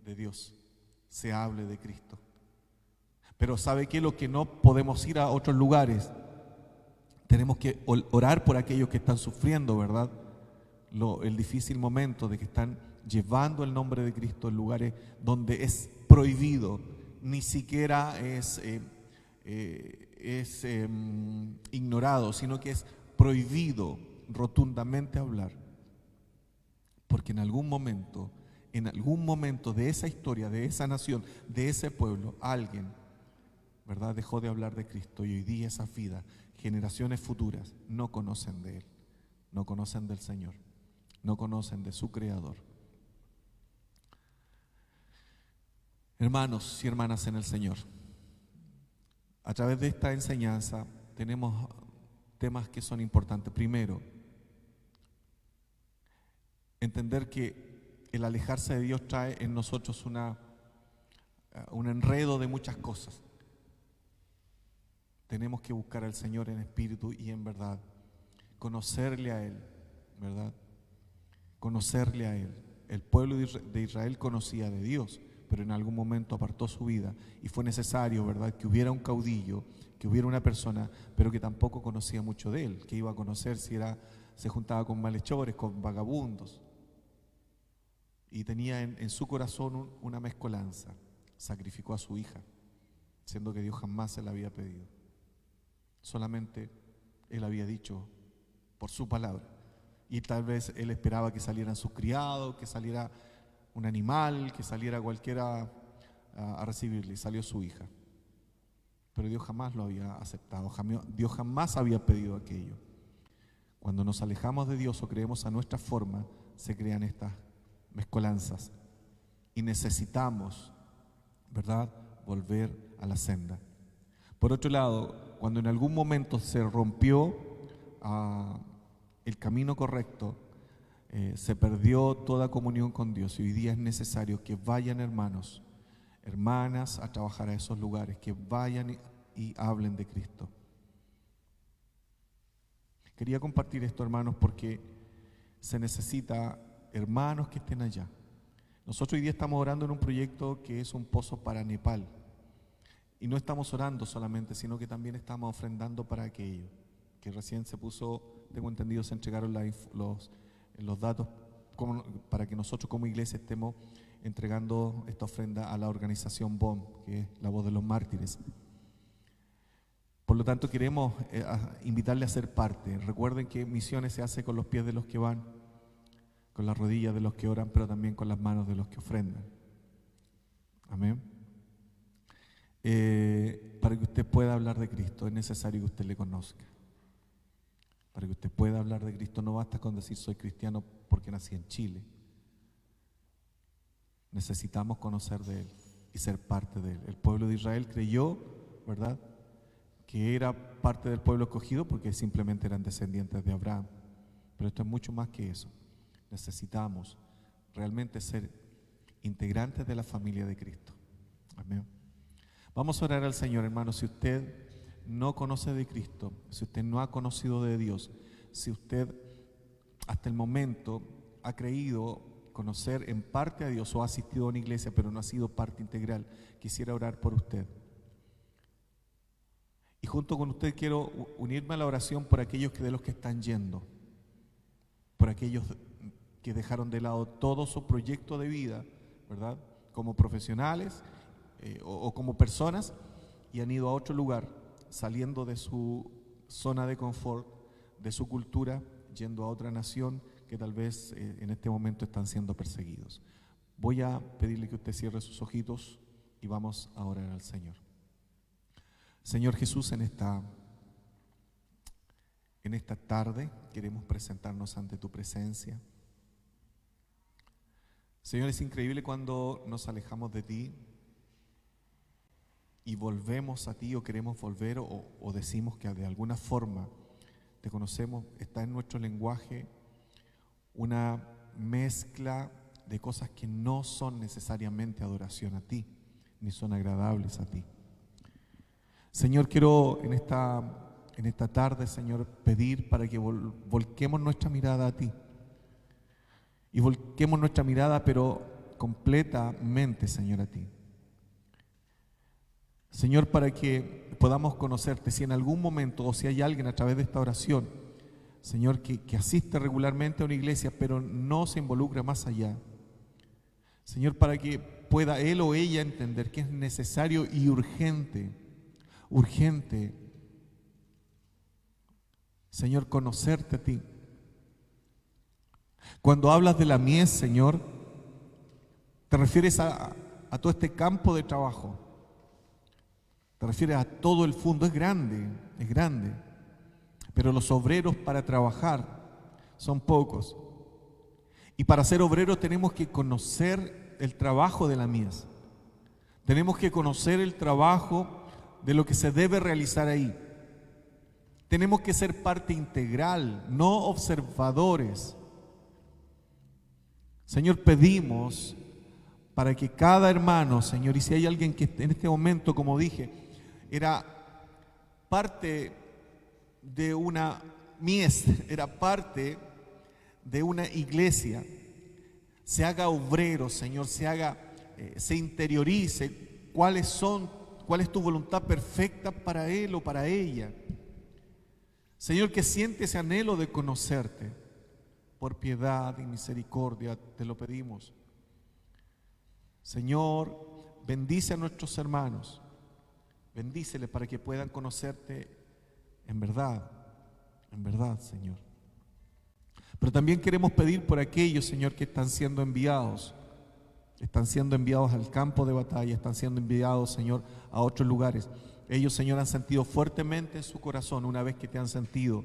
de Dios, se hable de Cristo. Pero ¿sabe qué? Lo que no podemos ir a otros lugares, tenemos que orar por aquellos que están sufriendo, ¿verdad?, el difícil momento de que están llevando el nombre de Cristo en lugares donde es prohibido, ni siquiera es ignorado, sino que es prohibido rotundamente hablar. Porque en algún momento de esa historia, de esa nación, de ese pueblo, alguien ¿verdad?, dejó de hablar de Cristo y hoy día esas vidas, generaciones futuras, no conocen de Él, no conocen del Señor, no conocen de su Creador. Hermanos y hermanas en el Señor, a través de esta enseñanza tenemos temas que son importantes. Primero, entender que el alejarse de Dios trae en nosotros un enredo de muchas cosas. Tenemos que buscar al Señor en espíritu y en verdad, conocerle a Él, ¿verdad? Conocerle a Él. El pueblo de Israel conocía de Dios, pero en algún momento apartó su vida y fue necesario, ¿verdad?, que hubiera un caudillo, que hubiera una persona, pero que tampoco conocía mucho de Él, que iba a conocer si se juntaba con malhechores, con vagabundos, y tenía en su corazón una mezcolanza. Sacrificó a su hija, siendo que Dios jamás se la había pedido. Solamente Él había dicho por su palabra, y tal vez Él esperaba que salieran sus criados, que saliera un animal, que saliera cualquiera a recibirle, y salió su hija. Pero Dios jamás lo había aceptado, Dios jamás había pedido aquello. Cuando nos alejamos de Dios o creemos a nuestra forma, se crean estas mezcolanzas y necesitamos, ¿verdad?, volver a la senda. Por otro lado, cuando en algún momento se rompió el camino correcto, se perdió toda comunión con Dios, y hoy día es necesario que vayan hermanos, hermanas a trabajar a esos lugares, que vayan y hablen de Cristo. Quería compartir esto, hermanos, porque se necesita hermanos que estén allá. Nosotros hoy día estamos orando en un proyecto que es un pozo para Nepal, y no estamos orando solamente, sino que también estamos ofrendando para aquello, que recién se puso, tengo entendido, se entregaron los datos para que nosotros como iglesia estemos entregando esta ofrenda a la organización BOM, que es la Voz de los Mártires. Por lo tanto, queremos invitarle a ser parte. Recuerden que misiones se hace con los pies de los que van, con las rodillas de los que oran, pero también con las manos de los que ofrendan. Amén. Para que usted pueda hablar de Cristo es necesario que usted le conozca. Para que usted pueda hablar de Cristo no basta con decir soy cristiano porque nací en Chile. Necesitamos conocer de Él y ser parte de Él. El pueblo de Israel creyó, ¿verdad?, que era parte del pueblo escogido porque simplemente eran descendientes de Abraham. Pero esto es mucho más que eso. Necesitamos realmente ser integrantes de la familia de Cristo. Amén. Vamos a orar al Señor, hermanos. Si usted no conoce de Cristo, si usted no ha conocido de Dios, si usted hasta el momento ha creído conocer en parte a Dios o ha asistido a una iglesia pero no ha sido parte integral, quisiera orar por usted. Y junto con usted quiero unirme a la oración por aquellos de los que están yendo, por aquellos que dejaron de lado todo su proyecto de vida, ¿verdad?, como profesionales o como personas, y han ido a otro lugar, saliendo de su zona de confort, de su cultura, yendo a otra nación que tal vez en este momento están siendo perseguidos. Voy a pedirle que usted cierre sus ojitos y vamos a orar al Señor. Señor Jesús, en esta tarde queremos presentarnos ante tu presencia. Señor, es increíble cuando nos alejamos de ti y volvemos a ti o queremos volver o decimos que de alguna forma te conocemos. Está en nuestro lenguaje una mezcla de cosas que no son necesariamente adoración a ti, ni son agradables a ti. Señor, quiero en esta tarde, Señor, pedir para que volquemos nuestra mirada a ti. Y volquemos nuestra mirada, pero completamente, Señor, a ti. Señor, para que podamos conocerte, si en algún momento o si hay alguien a través de esta oración, Señor, que asiste regularmente a una iglesia, pero no se involucra más allá. Señor, para que pueda él o ella entender que es necesario y urgente, Señor, conocerte a ti. Cuando hablas de la mies, Señor, te refieres a todo este campo de trabajo. Te refieres a todo el fondo, es grande, pero los obreros para trabajar son pocos. Y para ser obreros tenemos que conocer el trabajo de la mies. Tenemos que conocer el trabajo de lo que se debe realizar ahí. Tenemos que ser parte integral, no observadores. Señor, pedimos para que cada hermano, Señor, y si hay alguien que en este momento, como dije, era parte de una mies, era parte de una iglesia, se haga obrero, Señor, se interiorice cuál es tu voluntad perfecta para él o para ella. Señor, que siente ese anhelo de conocerte. Por piedad y misericordia te lo pedimos. Señor, bendice a nuestros hermanos. Bendíceles para que puedan conocerte en verdad, Señor. Pero también queremos pedir por aquellos, Señor, que están siendo enviados al campo de batalla, están siendo enviados, Señor, a otros lugares. Ellos, Señor, han sentido fuertemente en su corazón, una vez que te han sentido,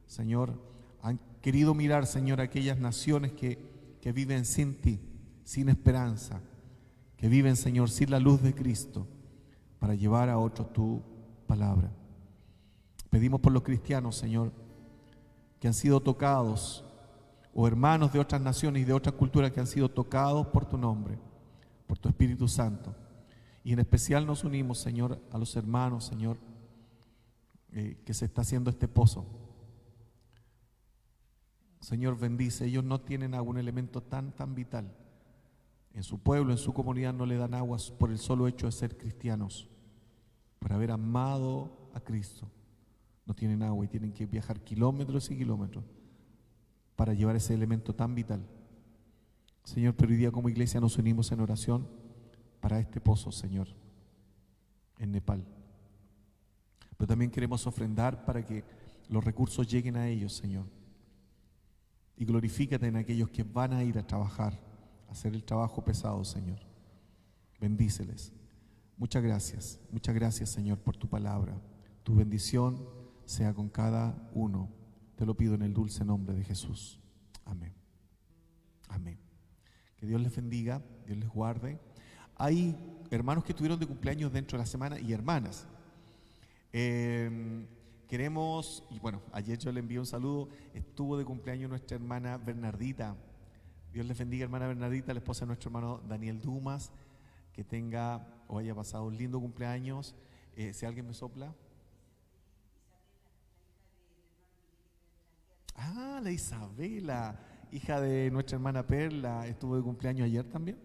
Señor, han querido mirar, Señor, aquellas naciones que viven sin ti, sin esperanza, que viven, Señor, sin la luz de Cristo, para llevar a otros tu palabra. Pedimos por los cristianos, Señor, que han sido tocados, o hermanos de otras naciones y de otras culturas que han sido tocados por tu nombre, por tu Espíritu Santo. Y en especial nos unimos, Señor, a los hermanos, Señor, que se está haciendo este pozo. Señor, bendice. Ellos no tienen agua, un elemento tan vital. En su pueblo, en su comunidad no le dan agua por el solo hecho de ser cristianos, por haber amado a Cristo. No tienen agua y tienen que viajar kilómetros y kilómetros para llevar ese elemento tan vital. Señor, pero hoy día como iglesia nos unimos en oración para este pozo, Señor, en Nepal. Pero también queremos ofrendar para que los recursos lleguen a ellos, Señor. Y glorifícate en aquellos que van a ir a trabajar, a hacer el trabajo pesado, Señor. Bendíceles. Muchas gracias, Señor, por tu palabra. Tu bendición sea con cada uno. Te lo pido en el dulce nombre de Jesús. Amén. Amén. Que Dios les bendiga, Dios les guarde. Hay hermanos que estuvieron de cumpleaños dentro de la semana y hermanas. Queremos, y bueno, ayer yo le envié un saludo, estuvo de cumpleaños nuestra hermana Bernardita. Dios les bendiga, hermana Bernardita, la esposa de nuestro hermano Daniel Dumas, que tenga o haya pasado un lindo cumpleaños. Si alguien me sopla. La Isabela, hija de nuestra hermana Perla, estuvo de cumpleaños ayer también.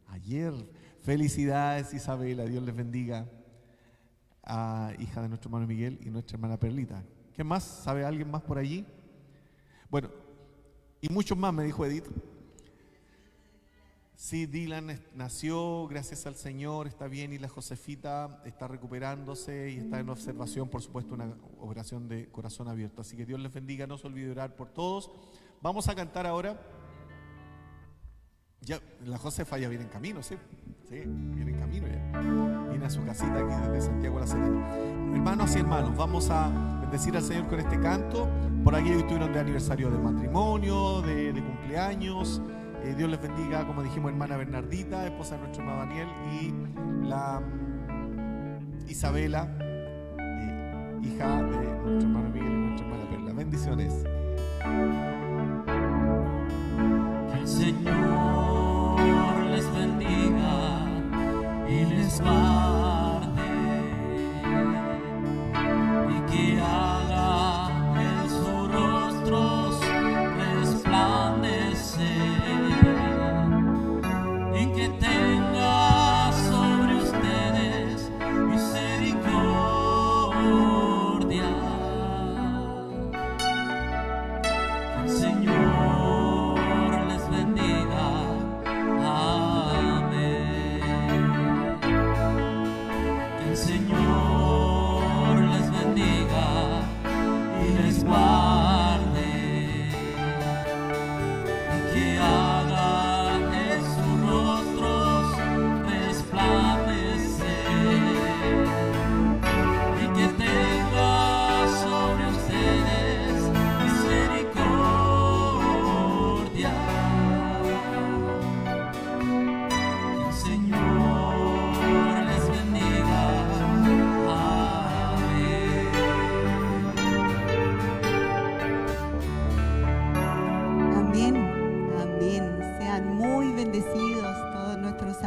Ayer. Felicidades, Isabela, Dios les bendiga. Hija de nuestro hermano Miguel y nuestra hermana Perlita. ¿Qué más? ¿Sabe alguien más por allí? Bueno, y muchos más, me dijo Edith. Sí, Dylan nació, gracias al Señor, está bien, y la Josefita está recuperándose y está en observación, por supuesto, una operación de corazón abierto. Así que Dios les bendiga, no se olvide de orar por todos. Vamos a cantar ahora. Ya, la Josefa ya viene en camino, ¿sí? Sí, viene en camino ya. Viene a su casita aquí desde Santiago de la Serena. Hermanos y hermanos, vamos a bendecir al Señor con este canto por aquellos que estuvieron de aniversario de matrimonio, de cumpleaños. Dios les bendiga, como dijimos, hermana Bernardita, esposa de nuestro hermano Daniel, y la Isabela, hija de nuestro hermano Miguel y nuestra hermana Perla. Bendiciones. Que el Señor les bendiga y les guarde, y que haga en sus rostros resplandecer, y que tenga sobre ustedes misericordia. Que el Señor les bendiga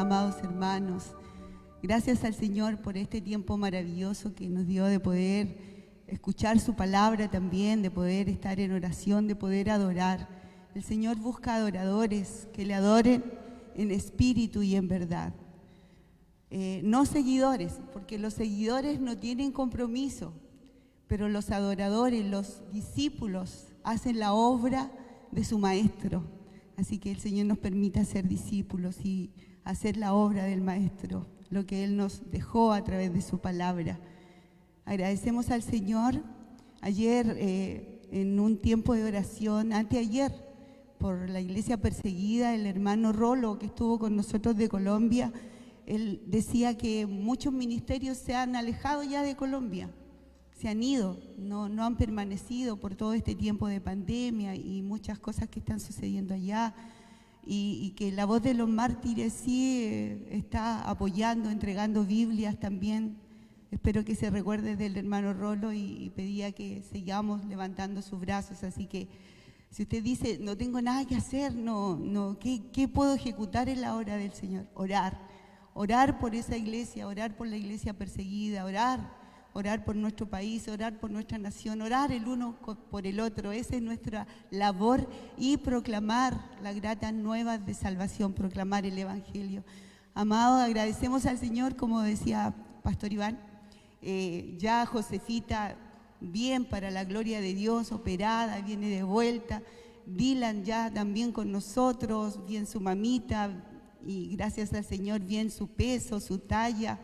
amados hermanos. Gracias al Señor por este tiempo maravilloso que nos dio de poder escuchar su palabra también, de poder estar en oración, de poder adorar. El Señor busca adoradores que le adoren en espíritu y en verdad. No seguidores, porque los seguidores no tienen compromiso, pero los adoradores, los discípulos, hacen la obra de su Maestro. Así que el Señor nos permita ser discípulos y hacer la obra del Maestro, lo que Él nos dejó a través de su palabra. Agradecemos al Señor. Ayer, en un tiempo de oración, anteayer, por la iglesia perseguida, el hermano Rolo, que estuvo con nosotros de Colombia, él decía que muchos ministerios se han alejado ya de Colombia, se han ido, no han permanecido por todo este tiempo de pandemia y muchas cosas que están sucediendo allá, y que la voz de los mártires sí está apoyando, entregando Biblias también. Espero que se recuerde del hermano Rolo y pedía que sigamos levantando sus brazos. Así que si usted dice, no tengo nada que hacer, ¿qué puedo ejecutar en la obra del Señor? Orar por esa iglesia, orar por la iglesia perseguida, orar por nuestro país, orar por nuestra nación, orar el uno por el otro. Esa es nuestra labor, y proclamar las gratas nuevas de salvación, proclamar el Evangelio. Amados, agradecemos al Señor, como decía Pastor Iván, ya Josefita bien para la gloria de Dios, operada, viene de vuelta. Dylan ya también con nosotros, bien su mamita, y gracias al Señor bien su peso, su talla.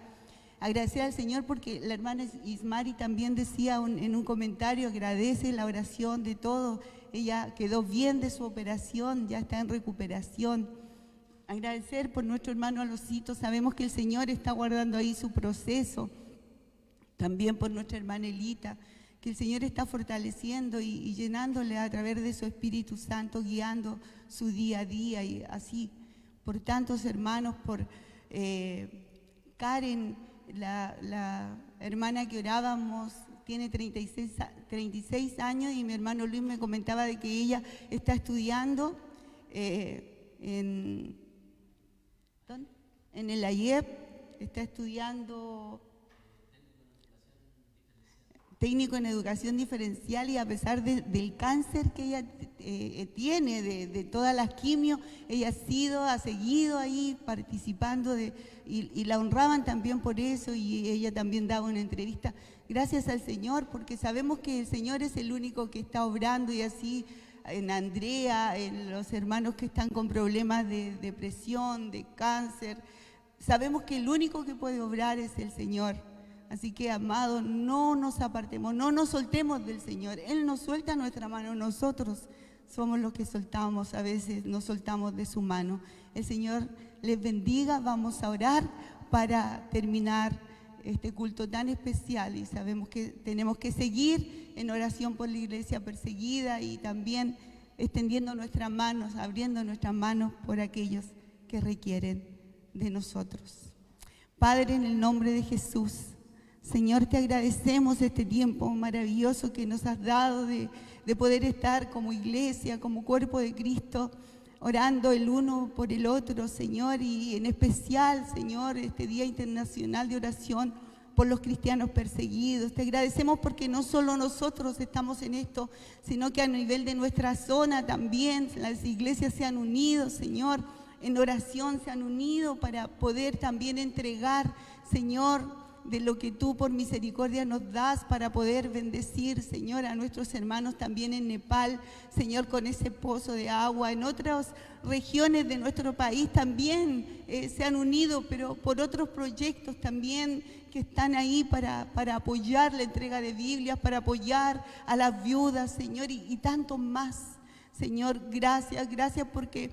Agradecer al Señor porque la hermana Ismari también decía en un comentario, agradece la oración de todos. Ella quedó bien de su operación, ya está en recuperación. Agradecer por nuestro hermano Alosito, sabemos que el Señor está guardando ahí su proceso. También por nuestra hermana Elita, que el Señor está fortaleciendo y llenándole a través de su Espíritu Santo, guiando su día a día, y así por tantos hermanos, por Karen, la hermana que orábamos, tiene 36 años, y mi hermano Luis me comentaba de que ella está estudiando en el AIEP, está estudiando técnico en educación diferencial, y a pesar del cáncer que ella tiene, de todas las quimios, ella ha seguido ahí participando y la honraban también por eso, y ella también daba una entrevista. Gracias al Señor, porque sabemos que el Señor es el único que está obrando, y así en Andrea, en los hermanos que están con problemas de depresión, de cáncer, sabemos que el único que puede obrar es el Señor. Así que, amados, no nos apartemos, no nos soltemos del Señor. Él nos suelta nuestra mano, nosotros somos los que soltamos, a veces nos soltamos de su mano. El Señor les bendiga. Vamos a orar para terminar este culto tan especial, y sabemos que tenemos que seguir en oración por la iglesia perseguida, y también extendiendo nuestras manos, abriendo nuestras manos por aquellos que requieren de nosotros. Padre, en el nombre de Jesús, Señor, te agradecemos este tiempo maravilloso que nos has dado de poder estar como iglesia, como cuerpo de Cristo, orando el uno por el otro, Señor, y en especial, Señor, este Día Internacional de Oración por los cristianos perseguidos. Te agradecemos porque no solo nosotros estamos en esto, sino que a nivel de nuestra zona también las iglesias se han unido, Señor, en oración se han unido para poder también entregar, Señor, de lo que tú por misericordia nos das para poder bendecir, Señor, a nuestros hermanos también en Nepal, Señor, con ese pozo de agua. En otras regiones de nuestro país también se han unido, pero por otros proyectos también que están ahí para apoyar la entrega de Biblias, para apoyar a las viudas, Señor, y tanto más. Señor, gracias porque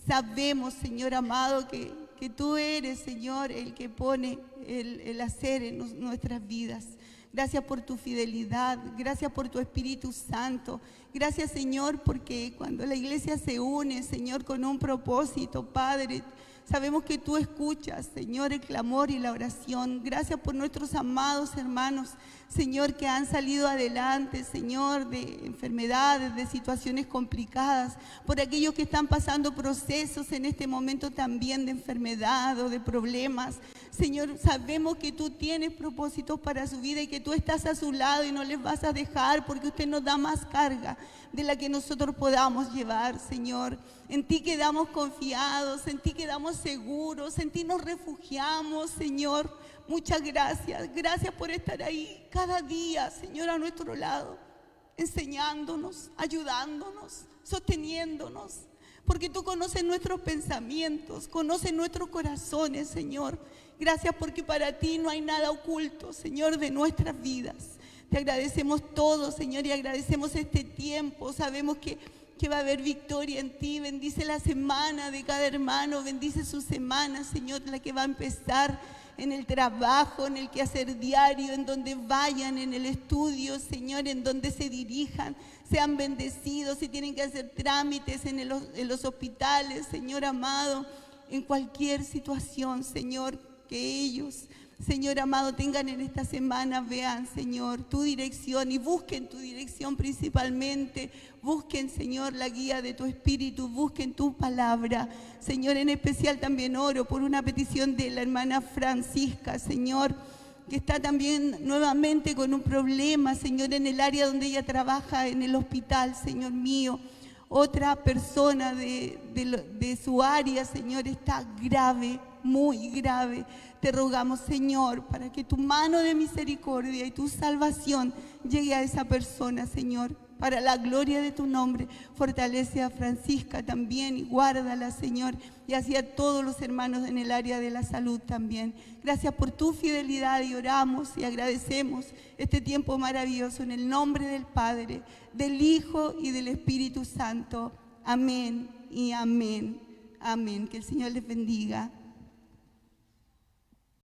sabemos, Señor amado, que tú eres, Señor, el que pone el hacer en nuestras vidas. Gracias por tu fidelidad, gracias por tu Espíritu Santo. Gracias, Señor, porque cuando la iglesia se une, Señor, con un propósito, Padre, Sabemos que tú escuchas, Señor, el clamor y la oración. Gracias por nuestros amados hermanos, Señor, que han salido adelante, Señor, de enfermedades, de situaciones complicadas, por aquellos que están pasando procesos en este momento también de enfermedad o de problemas. Señor, sabemos que tú tienes propósitos para su vida y que tú estás a su lado y no les vas a dejar, porque usted nos da más carga de la que nosotros podamos llevar, Señor. En ti quedamos confiados, en ti quedamos seguros, en ti nos refugiamos, Señor. Muchas gracias. Gracias por estar ahí cada día, Señor, a nuestro lado, enseñándonos, ayudándonos, sosteniéndonos. Porque tú conoces nuestros pensamientos, conoces nuestros corazones, Señor. Gracias porque para ti no hay nada oculto, Señor, de nuestras vidas. Te agradecemos todo, Señor, y agradecemos este tiempo. Sabemos que va a haber victoria en ti. Bendice la semana de cada hermano, bendice su semana, Señor, la que va a empezar en el trabajo, en el quehacer diario, en donde vayan, en el estudio, Señor, en donde se dirijan. Sean bendecidos, si tienen que hacer trámites en los hospitales, Señor amado, en cualquier situación, Señor, que ellos, Señor amado, tengan en esta semana, vean, Señor, tu dirección y busquen tu dirección principalmente. Busquen, Señor, la guía de tu Espíritu, busquen tu palabra. Señor, en especial también oro por una petición de la hermana Francisca, Señor, que está también nuevamente con un problema, Señor, en el área donde ella trabaja, en el hospital, Señor mío. Otra persona de su área, Señor, está grave, muy grave. Te rogamos, Señor, para que tu mano de misericordia y tu salvación llegue a esa persona, Señor. Para la gloria de tu nombre, fortalece a Francisca también y guárdala, Señor, y así a todos los hermanos en el área de la salud también. Gracias por tu fidelidad y oramos y agradecemos este tiempo maravilloso en el nombre del Padre, del Hijo y del Espíritu Santo. Amén y amén. Amén. Que el Señor les bendiga.